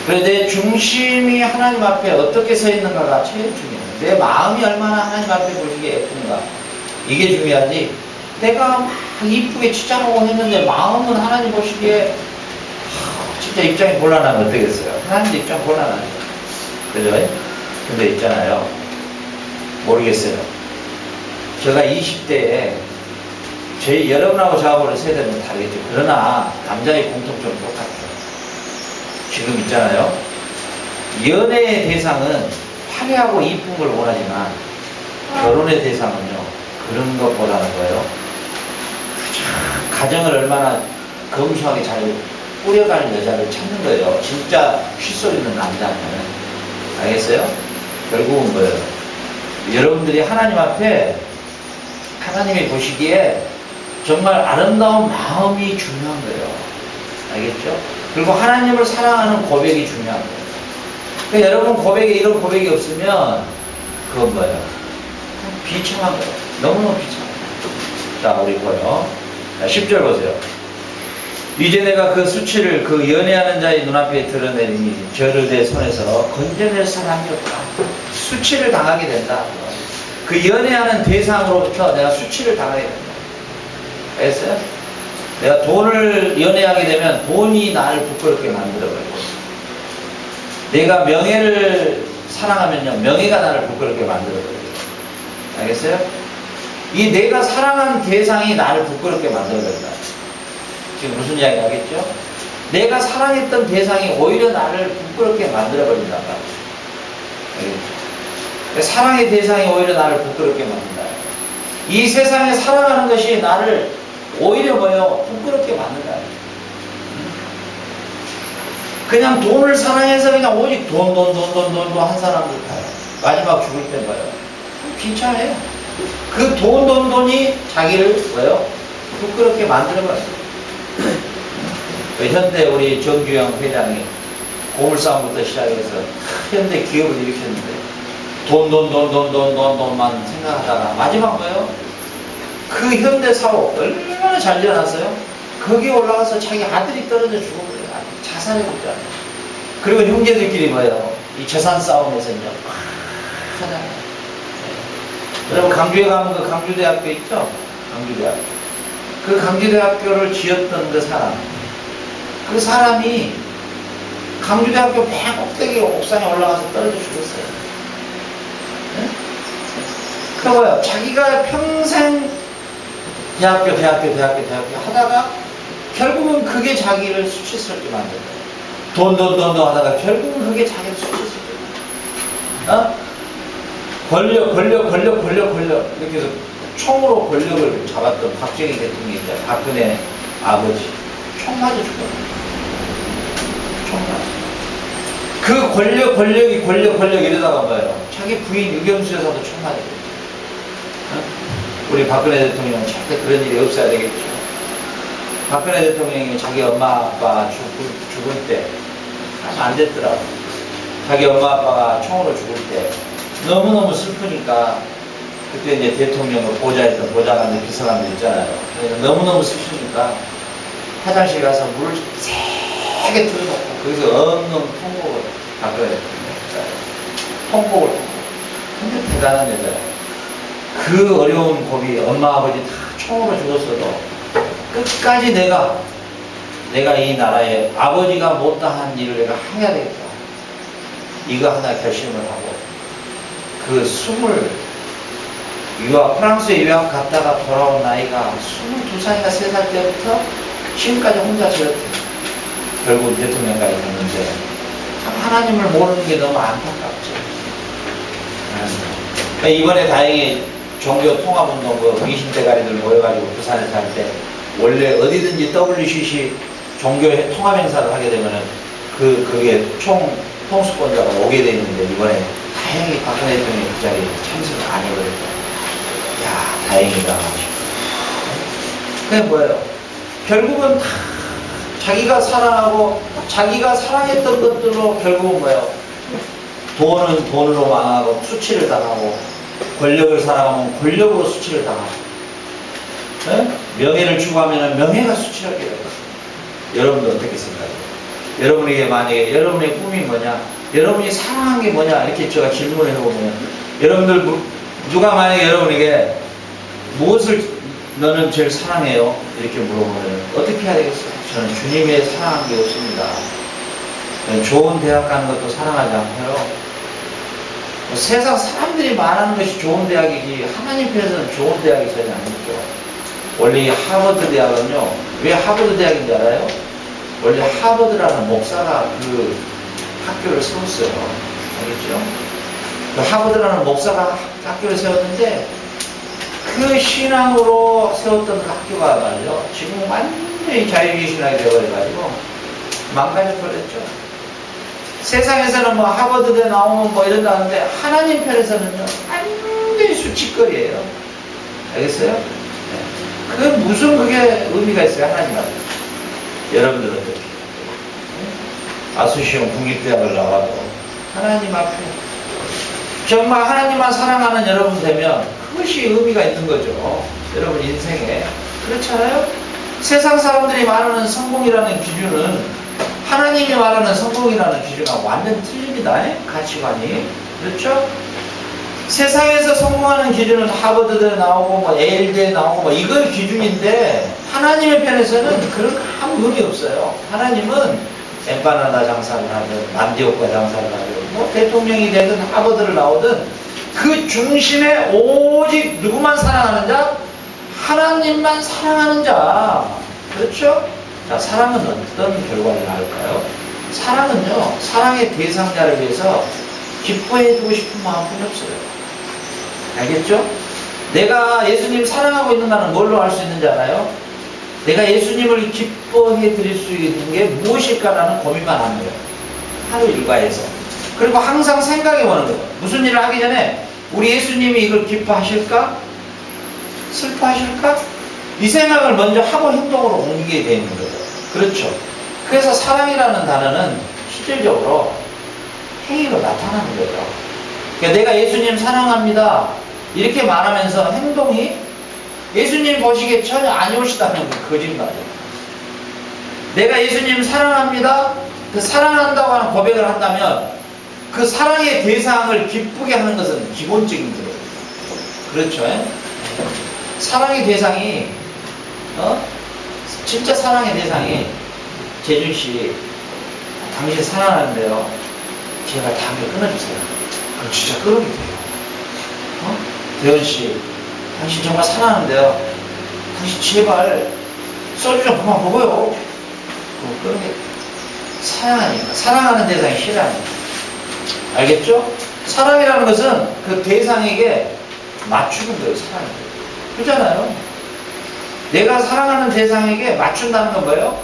그래서 내 중심이 하나님 앞에 어떻게 서 있는가가 제일 중요해요. 내 마음이 얼마나 하나님 앞에 보시기에 예쁜가. 이게 중요하지. 내가 막 이쁘게 치장하고 했는데 마음은 하나님 보시기에 진짜 입장이 곤란하면 어떻겠어요? 하나님도 입장 곤란하죠. 그죠? 근데 있잖아요. 모르겠어요. 제가 20대에 여러분하고 저하고는 세대는 다르겠죠. 그러나 남자의 공통점은 똑같아요. 지금 있잖아요. 연애의 대상은 화려하고 이쁜 걸 원하지만 결혼의 대상은요. 그런 것보다는 거예요. 가정을 얼마나 검소하게 잘 꾸려가는 여자를 찾는 거예요. 진짜 휘소리 있는 남자는. 알겠어요? 결국은 뭐예요? 여러분들이 하나님 앞에 하나님이 보시기에 정말 아름다운 마음이 중요한 거예요. 알겠죠? 그리고 하나님을 사랑하는 고백이 중요한 거예요. 그러니까 여러분 고백에 이런 고백이 없으면 그건 뭐예요? 비참한 거예요. 너무너무 비참해요. 자, 우리 보요. 10절 보세요. 이제 내가 그 수치를 그 연애하는 자의 눈앞에 드러내니 저를 내 손에서 건져낼 사람이 없다. 수치를 당하게 된다. 그 연애하는 대상으로부터 내가 수치를 당하게 된다. 알겠어요? 내가 돈을 연애하게 되면 돈이 나를 부끄럽게 만들어버리고, 내가 명예를 사랑하면요 명예가 나를 부끄럽게 만들어버리고. 알겠어요? 이 내가 사랑하는 대상이 나를 부끄럽게 만들어버린다. 지금 무슨 이야기 하겠죠? 내가 사랑했던 대상이 오히려 나를 부끄럽게 만들어버린다. 사랑의 대상이 오히려 나를 부끄럽게 만든다. 이 세상에 사랑하는 것이 나를 오히려 뭐요? 부끄럽게 만든다. 그냥 돈을 사랑해서 그냥 오직 돈 한 사람들 타요. 마지막 죽을 때 뭐요? 귀찮아요. 그 돈이 자기를 뭐요? 부끄럽게 만들어버려요. 현대 우리 정주영 회장이 고물싸움부터 시작해서 현대 기업을 일으켰는데 돈만 생각하다가 마지막 뭐예요? 그 현대 사업 얼마나 잘 일어났어요? 거기에 올라가서 자기 아들이 떨어져 죽어버려요. 자살해버렸잖아요. 그리고 형제들끼리 뭐예요? 이 재산 싸움에서는요 하잖아요. 여러분 강주에 가면 그 강주대학교 있죠? 강주대학교. 그 강주대학교를 지었던 그 사람이 강주대학교 맨 꼭대기 옥상에 올라가서 떨어져 죽었어요. 네? 그 뭐야? 자기가 평생 대학교 하다가 결국은 그게 자기를 수치스럽게 만들어요. 돈 하다가 결국은 그게 자기를 수치스럽게 만들어요. 권력 이렇게 해서 총으로 권력을 잡았던 박정희 대통령이 있잖아요. 박근혜 아버지 총 맞아 죽었어요. 총 맞아. 그 권력 이러다가 뭐예요? 자기 부인 유경수 여사도 총 맞았어요. 우리 박근혜 대통령은 절대 그런 일이 없어야 되겠죠. 박근혜 대통령이 자기 엄마 아빠 죽을 때 안 됐더라고. 자기 엄마 아빠가 총으로 죽을 때 너무너무 슬프니까 그때 이제 대통령을 보좌했던 보좌관들 비서관들 있잖아요. 너무너무 습시니까 화장실 가서 물을 세게 틀어놓고 거기서 엉엉 통곡을 바꿔야 했거든요. 통곡을. 근데 대단한 여자예요. 그 어려운 고비, 엄마 아버지 다 총으로 죽었어도 끝까지 내가 이 나라에 아버지가 못다한 일을 내가 해야 되겠다. 이거 하나 결심을 하고 그 프랑스에 유학 갔다가 돌아온 나이가 22살인가 3살 때부터 지금까지 혼자 지었대요. 결국 대통령까지 됐는데 참 하나님을 모르는 게 너무 안타깝죠. 이번에 다행히 종교 통합운동 미신대가리들 모여가지고 부산에 살 때 원래 어디든지 WCC 종교 통합 행사를 하게 되면은 그게 통수권자가 오게 돼 있는데 이번에 다행히 박근혜 대통령이 그 자리에 참석을 안 해버렸다. 야, 다행이다. 그게 뭐예요? 결국은 다 자기가 사랑하고 자기가 사랑했던 것들로 결국은 뭐예요? 돈은 돈으로 망하고 수치를 당하고 권력을 사랑하면 권력으로 수치를 당하고 네? 명예를 추구하면 명예가 수치하게 돼요. 여러분도 어떻게 생각해요? 여러분에게 만약에 여러분의 꿈이 뭐냐? 여러분이 사랑한 게 뭐냐? 이렇게 제가 질문을 해보면 여러분들 누가 만약에 여러분에게 무엇을 너는 제일 사랑해요? 이렇게 물어보면 어떻게 해야 되겠어요? 저는 주님의 사랑한 게 없습니다. 좋은 대학 가는 것도 사랑하지 않고요. 세상 사람들이 말하는 것이 좋은 대학이지 하나님 편에서는 좋은 대학이 전혀 아니죠. 원래 이 하버드 대학은요, 왜 하버드 대학인지 알아요? 원래 하버드라는 목사가 그 학교를 세웠어요. 알겠죠? 그 하버드라는 목사가 학교를 세웠는데 그 신앙으로 세웠던 그 학교가 말이죠. 지금 완전히 자유주의 신학이 되어버려가지고 망가져버렸죠. 세상에서는 뭐 하버드대 나오면 뭐 이런다는데 하나님 편에서는요 완전히 수치거리예요. 알겠어요? 네. 그게 무슨 그게 의미가 있어요 하나님 앞에. 여러분들은 어떻게? 아수시온 국립대학을 나와도 하나님 앞에 정말 하나님만 사랑하는 여러분 되면 그것이 의미가 있는 거죠. 여러분 인생에. 그렇잖아요? 세상 사람들이 말하는 성공이라는 기준은 하나님이 말하는 성공이라는 기준과 완전 틀립니다. 가치관이. 그렇죠? 세상에서 성공하는 기준은 하버드대 나오고 뭐 예일대 나오고 뭐 이걸 기준인데 하나님의 편에서는 그런 거 아무 의미 없어요. 하나님은 엠바나나 장사를 하든 만디옥과 장사를 하든 뭐 대통령이 되든 하버드를 나오든 그 중심에 오직 누구만 사랑하는 자? 하나님만 사랑하는 자. 그렇죠? 자, 사랑은 어떤 결과를 낳을까요? 사랑은요, 사랑의 대상자를 위해서 기뻐해주고 싶은 마음뿐이 없어요. 알겠죠? 내가 예수님 사랑하고 있는가는 뭘로 알 수 있는지 알아요? 내가 예수님을 기뻐해 드릴 수 있는 게 무엇일까라는 고민만 하는 거예요. 하루 일과에서. 그리고 항상 생각해 보는 거예요. 무슨 일을 하기 전에 우리 예수님이 이걸 기뻐하실까? 슬퍼하실까? 이 생각을 먼저 하고 행동으로 옮기게 되어 있는 거예요. 그렇죠. 그래서 사랑이라는 단어는 실질적으로 행위로 나타나는 거죠. 그러니까 내가 예수님 사랑합니다. 이렇게 말하면서 행동이 예수님 보시기에 전혀 안 좋으시다는 게 거짓말이에요. 내가 예수님 사랑합니다. 그 사랑한다고 하는 고백을 한다면 그 사랑의 대상을 기쁘게 하는 것은 기본적인 거예요. 그렇죠. 사랑의 대상이 진짜 사랑의 대상이 재준씨 당신 사랑하는데요 제가 담배 끊어주세요. 그럼 진짜 끊어도 돼요. 대현씨 당신 정말 사랑하는데요 당신 제발 소주 좀 그만 먹어요. 그럼 끊게 사랑하니까 사랑하는 대상이 싫어하니까. 알겠죠? 사랑이라는 것은 그 대상에게 맞추는 거예요. 사랑이. 그렇잖아요. 내가 사랑하는 대상에게 맞춘다는 건 뭐예요?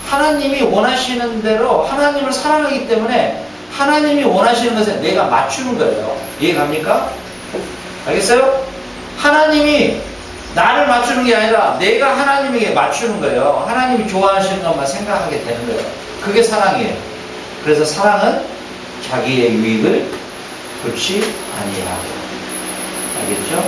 하나님이 원하시는 대로 하나님을 사랑하기 때문에 하나님이 원하시는 것에 내가 맞추는 거예요. 이해갑니까? 알겠어요? 하나님이 나를 맞추는 게 아니라 내가 하나님에게 맞추는 거예요. 하나님이 좋아하시는 것만 생각하게 되는 거예요. 그게 사랑이에요. 그래서 사랑은 자기의 유익을 그렇지 아니하고. 알겠죠?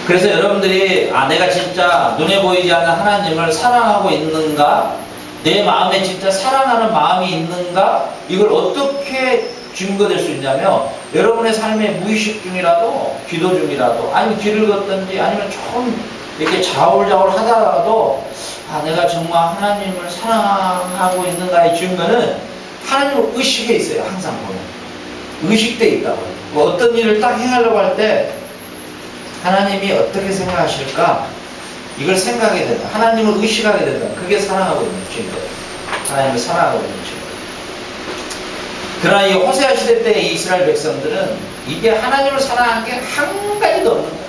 그래서 여러분들이 내가 진짜 눈에 보이지 않는 하나님을 사랑하고 있는가? 내 마음에 진짜 사랑하는 마음이 있는가? 이걸 어떻게 증거될 수 있냐면 여러분의 삶의 무의식 중이라도 기도 중이라도 아니면 길을 걷든지 아니면 조금 이렇게 자울자울 하다가도 내가 정말 하나님을 사랑하고 있는가의 증거는 하나님을 의식해 있어요. 항상 보면 의식돼 있다고. 뭐 어떤 일을 딱 행하려고 할 때 하나님이 어떻게 생각하실까? 이걸 생각하게 된다. 하나님을 의식하게 된다. 그게 사랑하고 있는 증거예요. 하나님을 사랑하고 있는 증거. 그러나 이 호세아 시대 때의 이스라엘 백성들은 이게 하나님을 사랑하는 게 한 가지도 없는 거예요.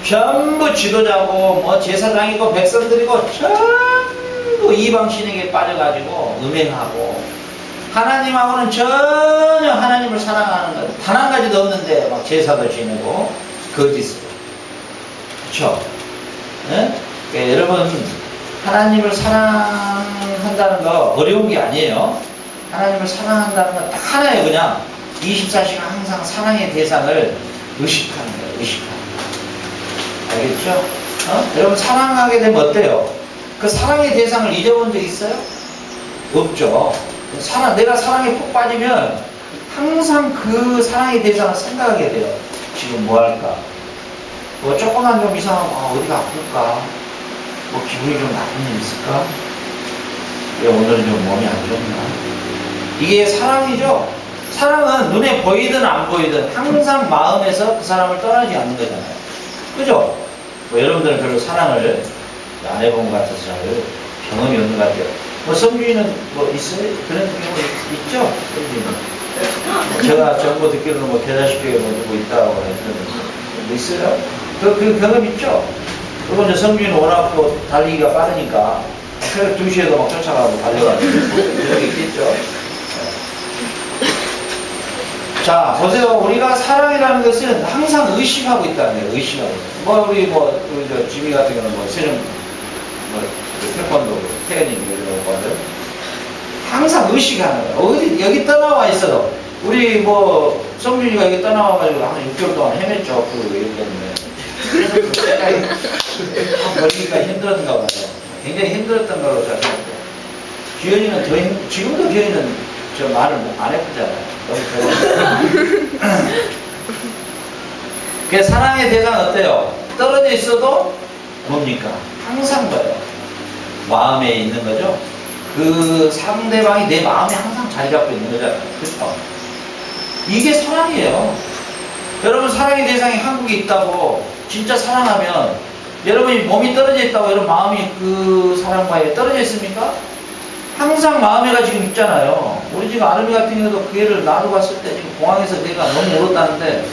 전부 지도자고 뭐 제사장이고 백성들이고 전부 이방신에게 빠져가지고 음행하고 하나님하고는 전혀 하나님을 사랑하는 것 단 한 가지도 없는데 막 제사도 지내고 거짓으로. 그렇죠? 네? 그러니까 여러분 하나님을 사랑한다는 거 어려운 게 아니에요. 하나님을 사랑한다는 건 딱 하나예요. 그냥 24시간 항상 사랑의 대상을 의식하는 거예요. 의식하는 거예요. 알겠죠? 여러분 사랑하게 되면 어때요? 그 사랑의 대상을 잊어본 적 있어요? 없죠. 내가 사랑에 푹 빠지면 항상 그 사랑의 대상을 생각하게 돼요. 지금 뭐 할까? 뭐 조금만 좀 이상하면 어디가 아플까? 뭐 기분이 좀 나쁜 일 있을까? 왜 오늘은 좀 몸이 안 좋나? 이게 사랑이죠. 사랑은 눈에 보이든 안 보이든 항상 마음에서 그 사람을 떠나지 않는 거잖아요. 그죠? 뭐 여러분들은 별로 사랑을 안 해본 것 같아서 잘 경험이 없는 것 같아요. 뭐 성주이는 뭐 있어요? 그런 경우 있죠? 성주이는. 제가 정보 듣기로는 뭐 계좌식표에 뭐 누구 있다고 했는데 뭐 있어요? 그 경험 있죠? 그리고 이제 성주이는 워낙 또 달리기가 빠르니까 새벽 2시에도 막 쫓아가고 달려가지고 그런 게 있겠죠? 자, 보세요. 우리가 사랑이라는 것은 항상 의식하고 있다는 거예요. 의식하고. 우리 저 지미 같은 경우는 세령, 태권도, 태연이 이런 거거든. 항상 의식하는 거예요. 여기 떠나와 있어도. 우리 성준이가 여기 떠나와가지고 한 6개월 동안 헤맸죠. 일 때문에. 벌기가 힘들었는가 봐요. 굉장히 힘들었던 걸로 잘 생각해요. 기현이는 지금도 기현이는 저 말을 안 해보잖아요. 그 사랑의 대상은 어때요? 떨어져 있어도 뭡니까? 항상 봐요. 마음에 있는 거죠. 그 상대방이 내 마음에 항상 자리 잡고 있는 거잖아요. 그렇죠? 이게 사랑이에요. 여러분 사랑의 대상이 한국에 있다고 진짜 사랑하면 여러분이 몸이 떨어져 있다고 여러분 마음이 그 사람과에 떨어져 있습니까? 항상 마음에가 지금 있잖아요. 우리 지금 아름이 같은 경우도 그 애를 놔두고 갔을 때 지금 공항에서 내가 너무 울었다는데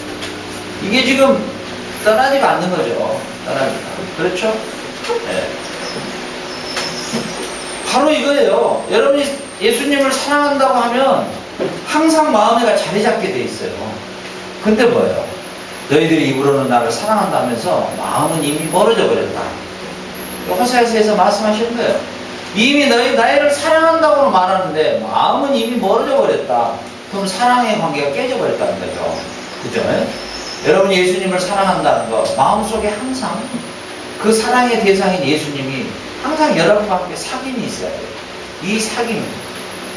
이게 지금 떠나지가 않는 거죠. 떠나지가. 그렇죠? 네. 바로 이거예요. 여러분이 예수님을 사랑한다고 하면 항상 마음에가 자리 잡게 돼 있어요. 근데 뭐예요? 너희들이 입으로는 나를 사랑한다면서 마음은 이미 멀어져 버렸다. 호세아서에서 말씀하신 거예요. 이미 나를 사랑한다고는 말하는데 마음은 이미 멀어져 버렸다. 그럼 사랑의 관계가 깨져 버렸다는 거죠. 그죠? 여러분이 예수님을 사랑한다는 거 마음속에 항상 그 사랑의 대상인 예수님이 항상 여러분과 함께 사귐이 있어야 돼요. 이 사귐,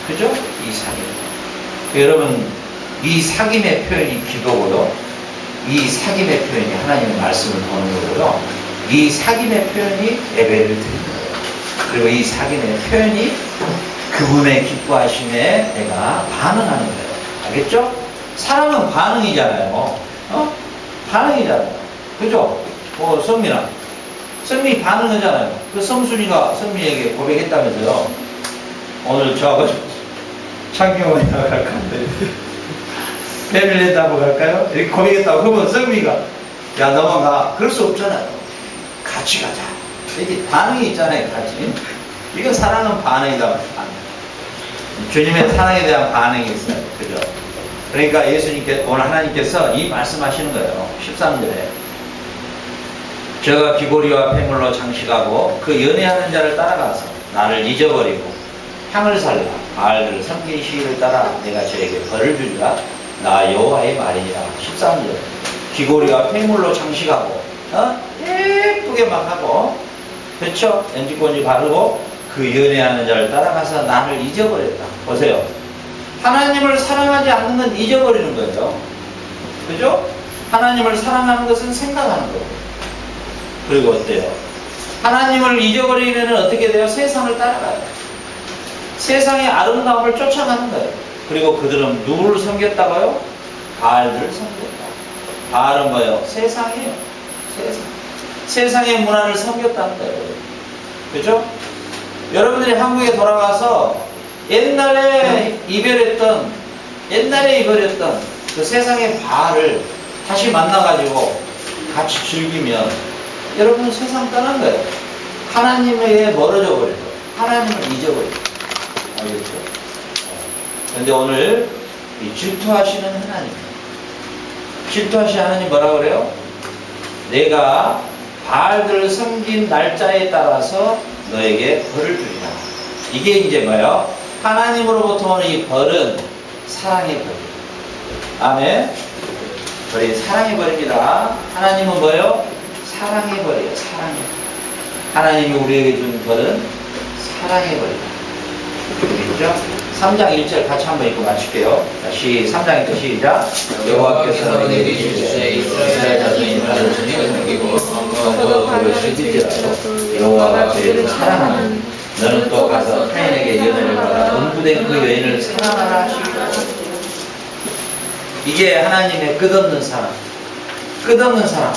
그죠? 이 사귐. 여러분 이 사귐의 표현이 기도고요. 이 사귐의 표현이 하나님의 말씀을 보는 거고요. 이 사귐의 표현이 예배를 드리는 거예요. 그리고 이 사귐의 표현이 그분의 기뻐하심에 내가 반응하는 거예요. 알겠죠? 사랑은 반응이잖아요. 반응이잖아요. 그죠? 성민이 반응하잖아요. 그 성순이가 성민이에게 고백했다면서요. 오늘 저하고 창경원이나 갈까? 패밀리하고 갈까요? 이렇게 고백했다고. 그러면 성민이가 야 넘어가. 그럴 수 없잖아요. 같이 가자. 이게 반응이 있잖아요. 같이. 이건 사랑은 반응이다. 주님의 사랑에 대한 반응이 있어요. 그죠? 그러니까 예수님께서 오늘 하나님께서 이 말씀하시는 거예요. 13절에 저가 귀고리와 폐물로 장식하고 그 연애하는 자를 따라가서 나를 잊어버리고 향을 살라 바알들을 섬긴 시기를 따라 내가 저에게 벌을 주리라 나 여호와의 말이니라. 13절 귀고리와 폐물로 장식하고 예쁘게 막 하고, 그렇죠? 엔지권지 바르고 그 연애하는 자를 따라가서 나를 잊어버렸다. 보세요. 하나님을 사랑하지 않는 건 잊어버리는 거예요. 그죠? 하나님을 사랑하는 것은 생각하는 거고. 그리고 어때요? 하나님을 잊어버리면 어떻게 돼요? 세상을 따라가요. 세상의 아름다움을 쫓아가는 거예요. 그리고 그들은 누구를 섬겼다고요? 바알들을 섬겼다. 바알은 뭐예요? 세상이에요. 세상. 세상의 문화를 섬겼다는 거예요. 그죠? 여러분들이 한국에 돌아가서 옛날에 이별했던 그 세상의 바알을 다시 만나가지고 같이 즐기면 여러분은 세상 떠난 거예요. 하나님에게 멀어져 버릴 거예요. 하나님을 잊어버릴 거예요. 알겠죠? 그런데 오늘 이 질투하시는 하나님, 질투하시는 하나님 뭐라 그래요? 내가 바알들을 섬긴 날짜에 따라서 너에게 벌을 주리라. 이게 이제 뭐예요? 하나님으로부터 오는 이 벌은 사랑의 벌이에요. 아멘. 벌이 사랑의 벌입니다. 하나님은 뭐예요? 사랑의 벌이에요. 사랑의 벌. 하나님이 우리에게 준 벌은 사랑의 벌이다. 그렇죠? 3장 1절 같이 한번 읽고 마칠게요. 자, 3장 1절 시작. 여호와께서 내게 주시되 이스라엘 자손인 자손이 섬기고 그를 즐길지라도 여호와가 그를 사랑하는 너는 또 가서 타인에게 연애를 받아 응부된 그 여인을 사랑하라 하시고. 이게 하나님의 끝없는 사랑. 끝없는 사랑.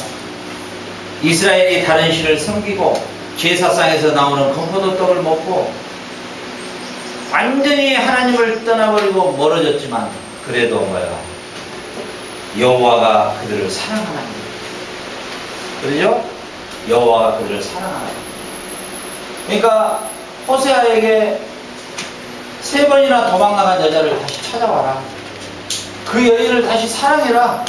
이스라엘이 다른 신을 섬기고 제사상에서 나오는 건포도 떡을 먹고 완전히 하나님을 떠나버리고 멀어졌지만 그래도 뭐야? 여호와가 그들을 사랑하나니. 그러죠? 여호와가 그들을 사랑하나니. 그러니까 호세아에게 3번이나 도망나간 여자를 다시 찾아와라. 그 여인을 다시 사랑해라.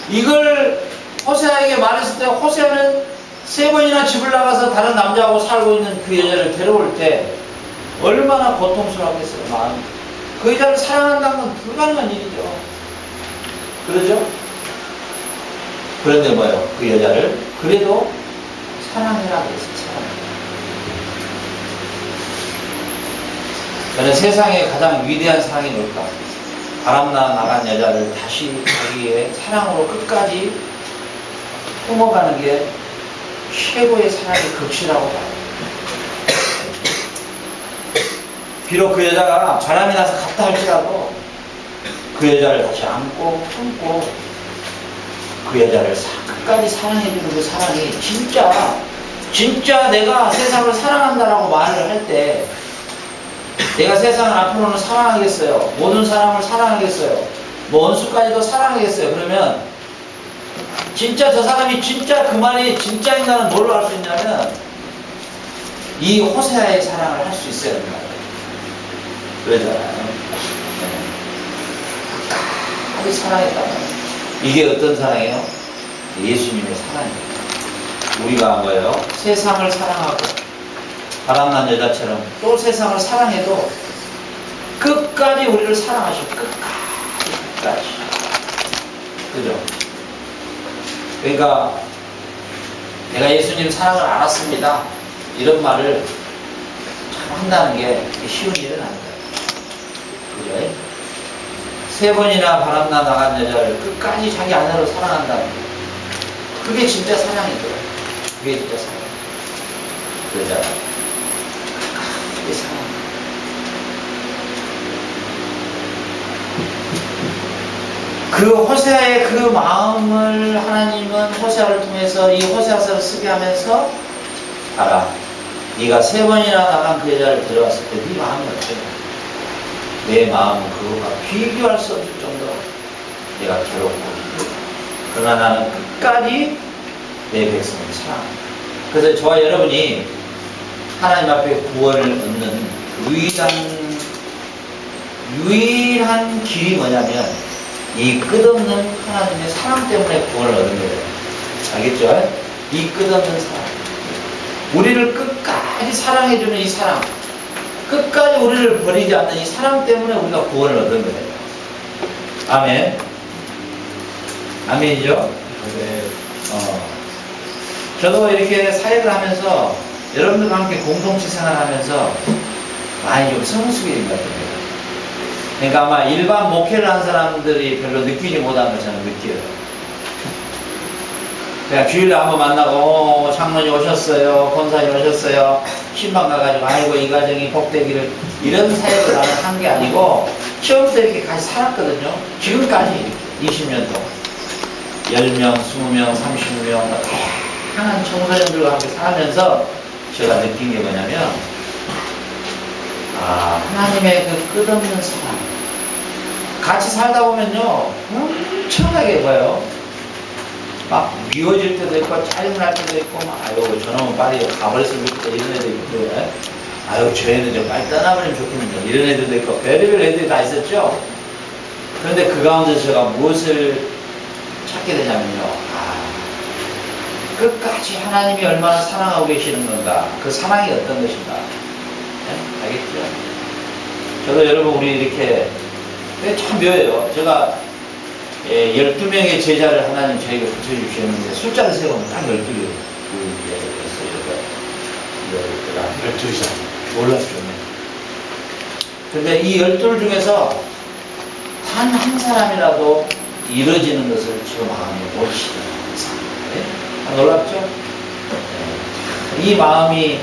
이걸 호세아에게 말했을 때 호세아는 3번이나 집을 나가서 다른 남자하고 살고 있는 그 여자를 데려올 때 얼마나 고통스러웠겠어요, 마음이. 그 여자를 사랑한다는 건 불가능한 일이죠. 그러죠? 그런데 뭐예요? 그 여자를 그래도 사랑해라 그랬어요. 저는 세상에 가장 위대한 사랑이 뭘까? 바람나 나간 여자를 다시 자기의 사랑으로 끝까지 품어가는 게 최고의 사랑의 극치라고 봐요. 비록 그 여자가 바람이 나서 갔다 할지라도 그 여자를 다시 안고 품고 그 여자를 끝까지 사랑해주는 그 사랑이 진짜 내가 세상을 사랑한다라고 말을 할 때 내가 세상을 앞으로는 사랑하겠어요. 모든 사람을 사랑하겠어요. 뭐 원수까지도 사랑하겠어요. 그러면 진짜 저 사람이 진짜 그 말이 진짜인가는 뭘로 알 수 있냐면 이 호세아의 사랑을 할 수 있어야 된다. 그러잖아요. 끝까지 사랑했단 말이에요. 이게 어떤 사랑이에요? 예수님의 사랑이에요. 우리가 뭐예요? 세상을 사랑하고 바람난 여자처럼 또 세상을 사랑해도 끝까지 우리를 사랑하시고 끝까지. 그죠? 그러니까 내가 예수님 사랑을 알았습니다. 이런 말을 참 한다는 게 쉬운 일은 아니다. 그죠? 3번이나 바람나 나간 여자를 끝까지 자기 아내로 사랑한다는 게 그게 진짜 사랑이죠. 그게 진짜 사랑. 그러잖아요. 끝까지 사랑. 그 호세아의 그 마음을 하나님은 호세아를 통해서 이 호세아서를 쓰게 하면서 알아. 네가 3번이나 나간 그 여자를 데려왔을 때 네 마음이 어때요? 내 마음은 그거가 비교할 수 없을 정도로 내가 괴롭고 그러나 나는 끝까지 내 백성을 사랑한다. 그래서 저와 여러분이 하나님 앞에 구원을 얻는 유일한 길이 뭐냐면 이 끝없는 하나님의 사랑 때문에 구원을 얻는 거예요. 알겠죠? 이 끝없는 사랑. 우리를 끝까지 사랑해주는 이 사랑. 끝까지 우리를 버리지 않는 이 사랑 때문에 우리가 구원을 얻는 거예요. 아멘. 아멘이죠? 네. 저도 이렇게 사역을 하면서 여러분들과 함께 공동체 생활을 하면서 많이 좀 성숙이 된 것 같아요. 그러니까 아마 일반 목회를 한 사람들이 별로 느끼지 못한 걸 저는 느껴요. 그냥 주일에 한번 만나고, 장로님 오셨어요, 권사님 오셨어요, 신방 가가지고, 아이고, 이 가정이 복되기를, 이런 사역을 나는 한 게 아니고, 처음부터 이렇게 같이 살았거든요. 지금까지 20년 동안. 10명, 20명, 30명, 다양한 청소년들과 함께 살면서 제가 느낀 게 뭐냐면, 하나님의 그 끝없는 사랑. 같이 살다 보면요, 엄청나게 봐요. 막 미워질 때도 있고, 짜증날 때도 있고, 막, 아유, 저놈은 빨리 가버렸으면 좋겠다, 이런 애도 있고, 아유, 저 애는 좀 빨리 떠나버리면 좋겠는데, 이런 애들도 있고, 별의별 애들이 다 있었죠? 그런데 그 가운데 제가 무엇을 찾게 되냐면요, 끝까지 하나님이 얼마나 사랑하고 계시는 건가, 그 사랑이 어떤 것인가. 네? 알겠죠? 저도 여러분, 우리 이렇게, 참 묘해요. 제가 12명의 제자를 하나님 저에게 붙여주셨는데, 숫자를 세우면 딱 12개. 12장. 몰랐죠. 근데 이 12 중에서 단 한 사람이라도 이루어지는 것을 저 마음에 못 시켜요. 놀랍죠? 네. 이 마음이,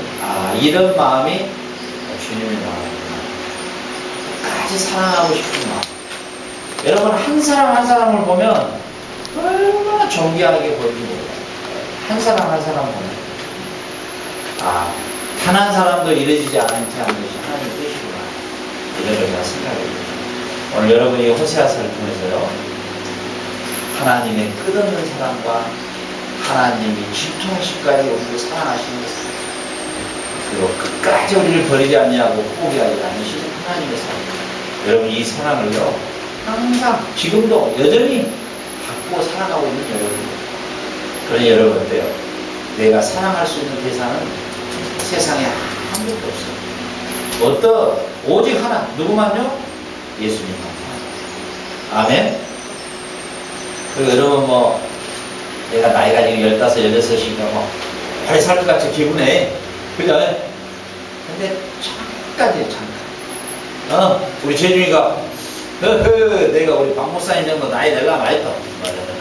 이런 마음이 주님의 마음이구나. 끝까지 사랑하고 싶은 마음. 여러분, 한 사람 한 사람을 보면 얼마나 존귀하게 보이는 거예요. 한 사람 한 사람 보면. 단 한 사람도 이루어지지 않은 채 하는 것이 하나님의 뜻이구나. 이런 걸 제가 생각해요. 오늘 여러분이 호세아서를 통해서요, 하나님의 끝없는 사랑과 하나님이 질투하실까지 우리를 사랑하시는 것을, 그리고 끝까지 우리를 버리지 않냐고 포기하지 않으시는 하나님의 사랑. 여러분, 이 사랑을요, 항상 지금도 여전히 받고 살아가고 있는 여러분들. 그러니 여러분 어때요? 내가 사랑할 수 있는 대상은 세상에 아무것도 없어요. 오직 하나, 누구만요? 예수님만. 아멘. 그리고 여러분 내가 나이가 지금 15, 16이니까 오래 살 것 같이 기분해. 그죠? 근데 잠깐이에요, 잠깐. 우리 재준이가 내가 우리 박 목사님 정도 나이 될라 말했다.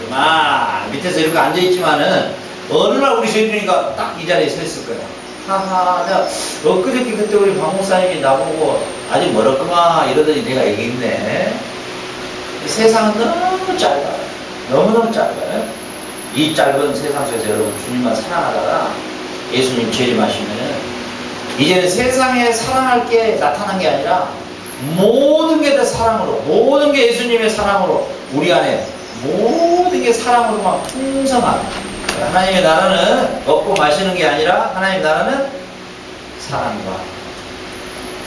그만 밑에서 이렇게 앉아있지만은 어느 날 우리 재준이가 딱 이 자리에 서 있을 거야. 내가 엊그저께 그때 우리 박 목사님이 나보고 아직 멀었구만 이러더니 내가 여기 있네. 세상은 너무 짧아요. 너무너무 짧아요. 이 짧은 세상 속에서 여러분 주님만 사랑하다가 예수님 재림하시면은 이제는 세상에 사랑할 게 나타난 게 아니라 모든 게 다 사랑으로, 모든 게 예수님의 사랑으로, 우리 안에 모든 게 사랑으로만 풍성한 하나님의 나라는 먹고 마시는 게 아니라 하나님의 나라는 사랑과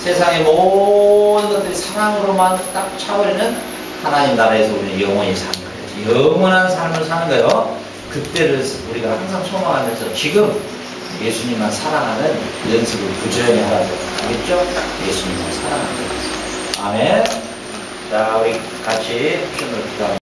세상의 모든 것들이 사랑으로만 딱 차버리는 하나님 나라에서 우리는 영원히 사는 거예요. 영원한 삶을 사는 거예요. 그때를 우리가 항상 소망하면서 지금 예수님만 사랑하는 연습을 부지런히 하라고. 알겠죠? 예수님만 사랑하는 거예요. 아멘. 자, 우리 같이 춤을 기도합니다.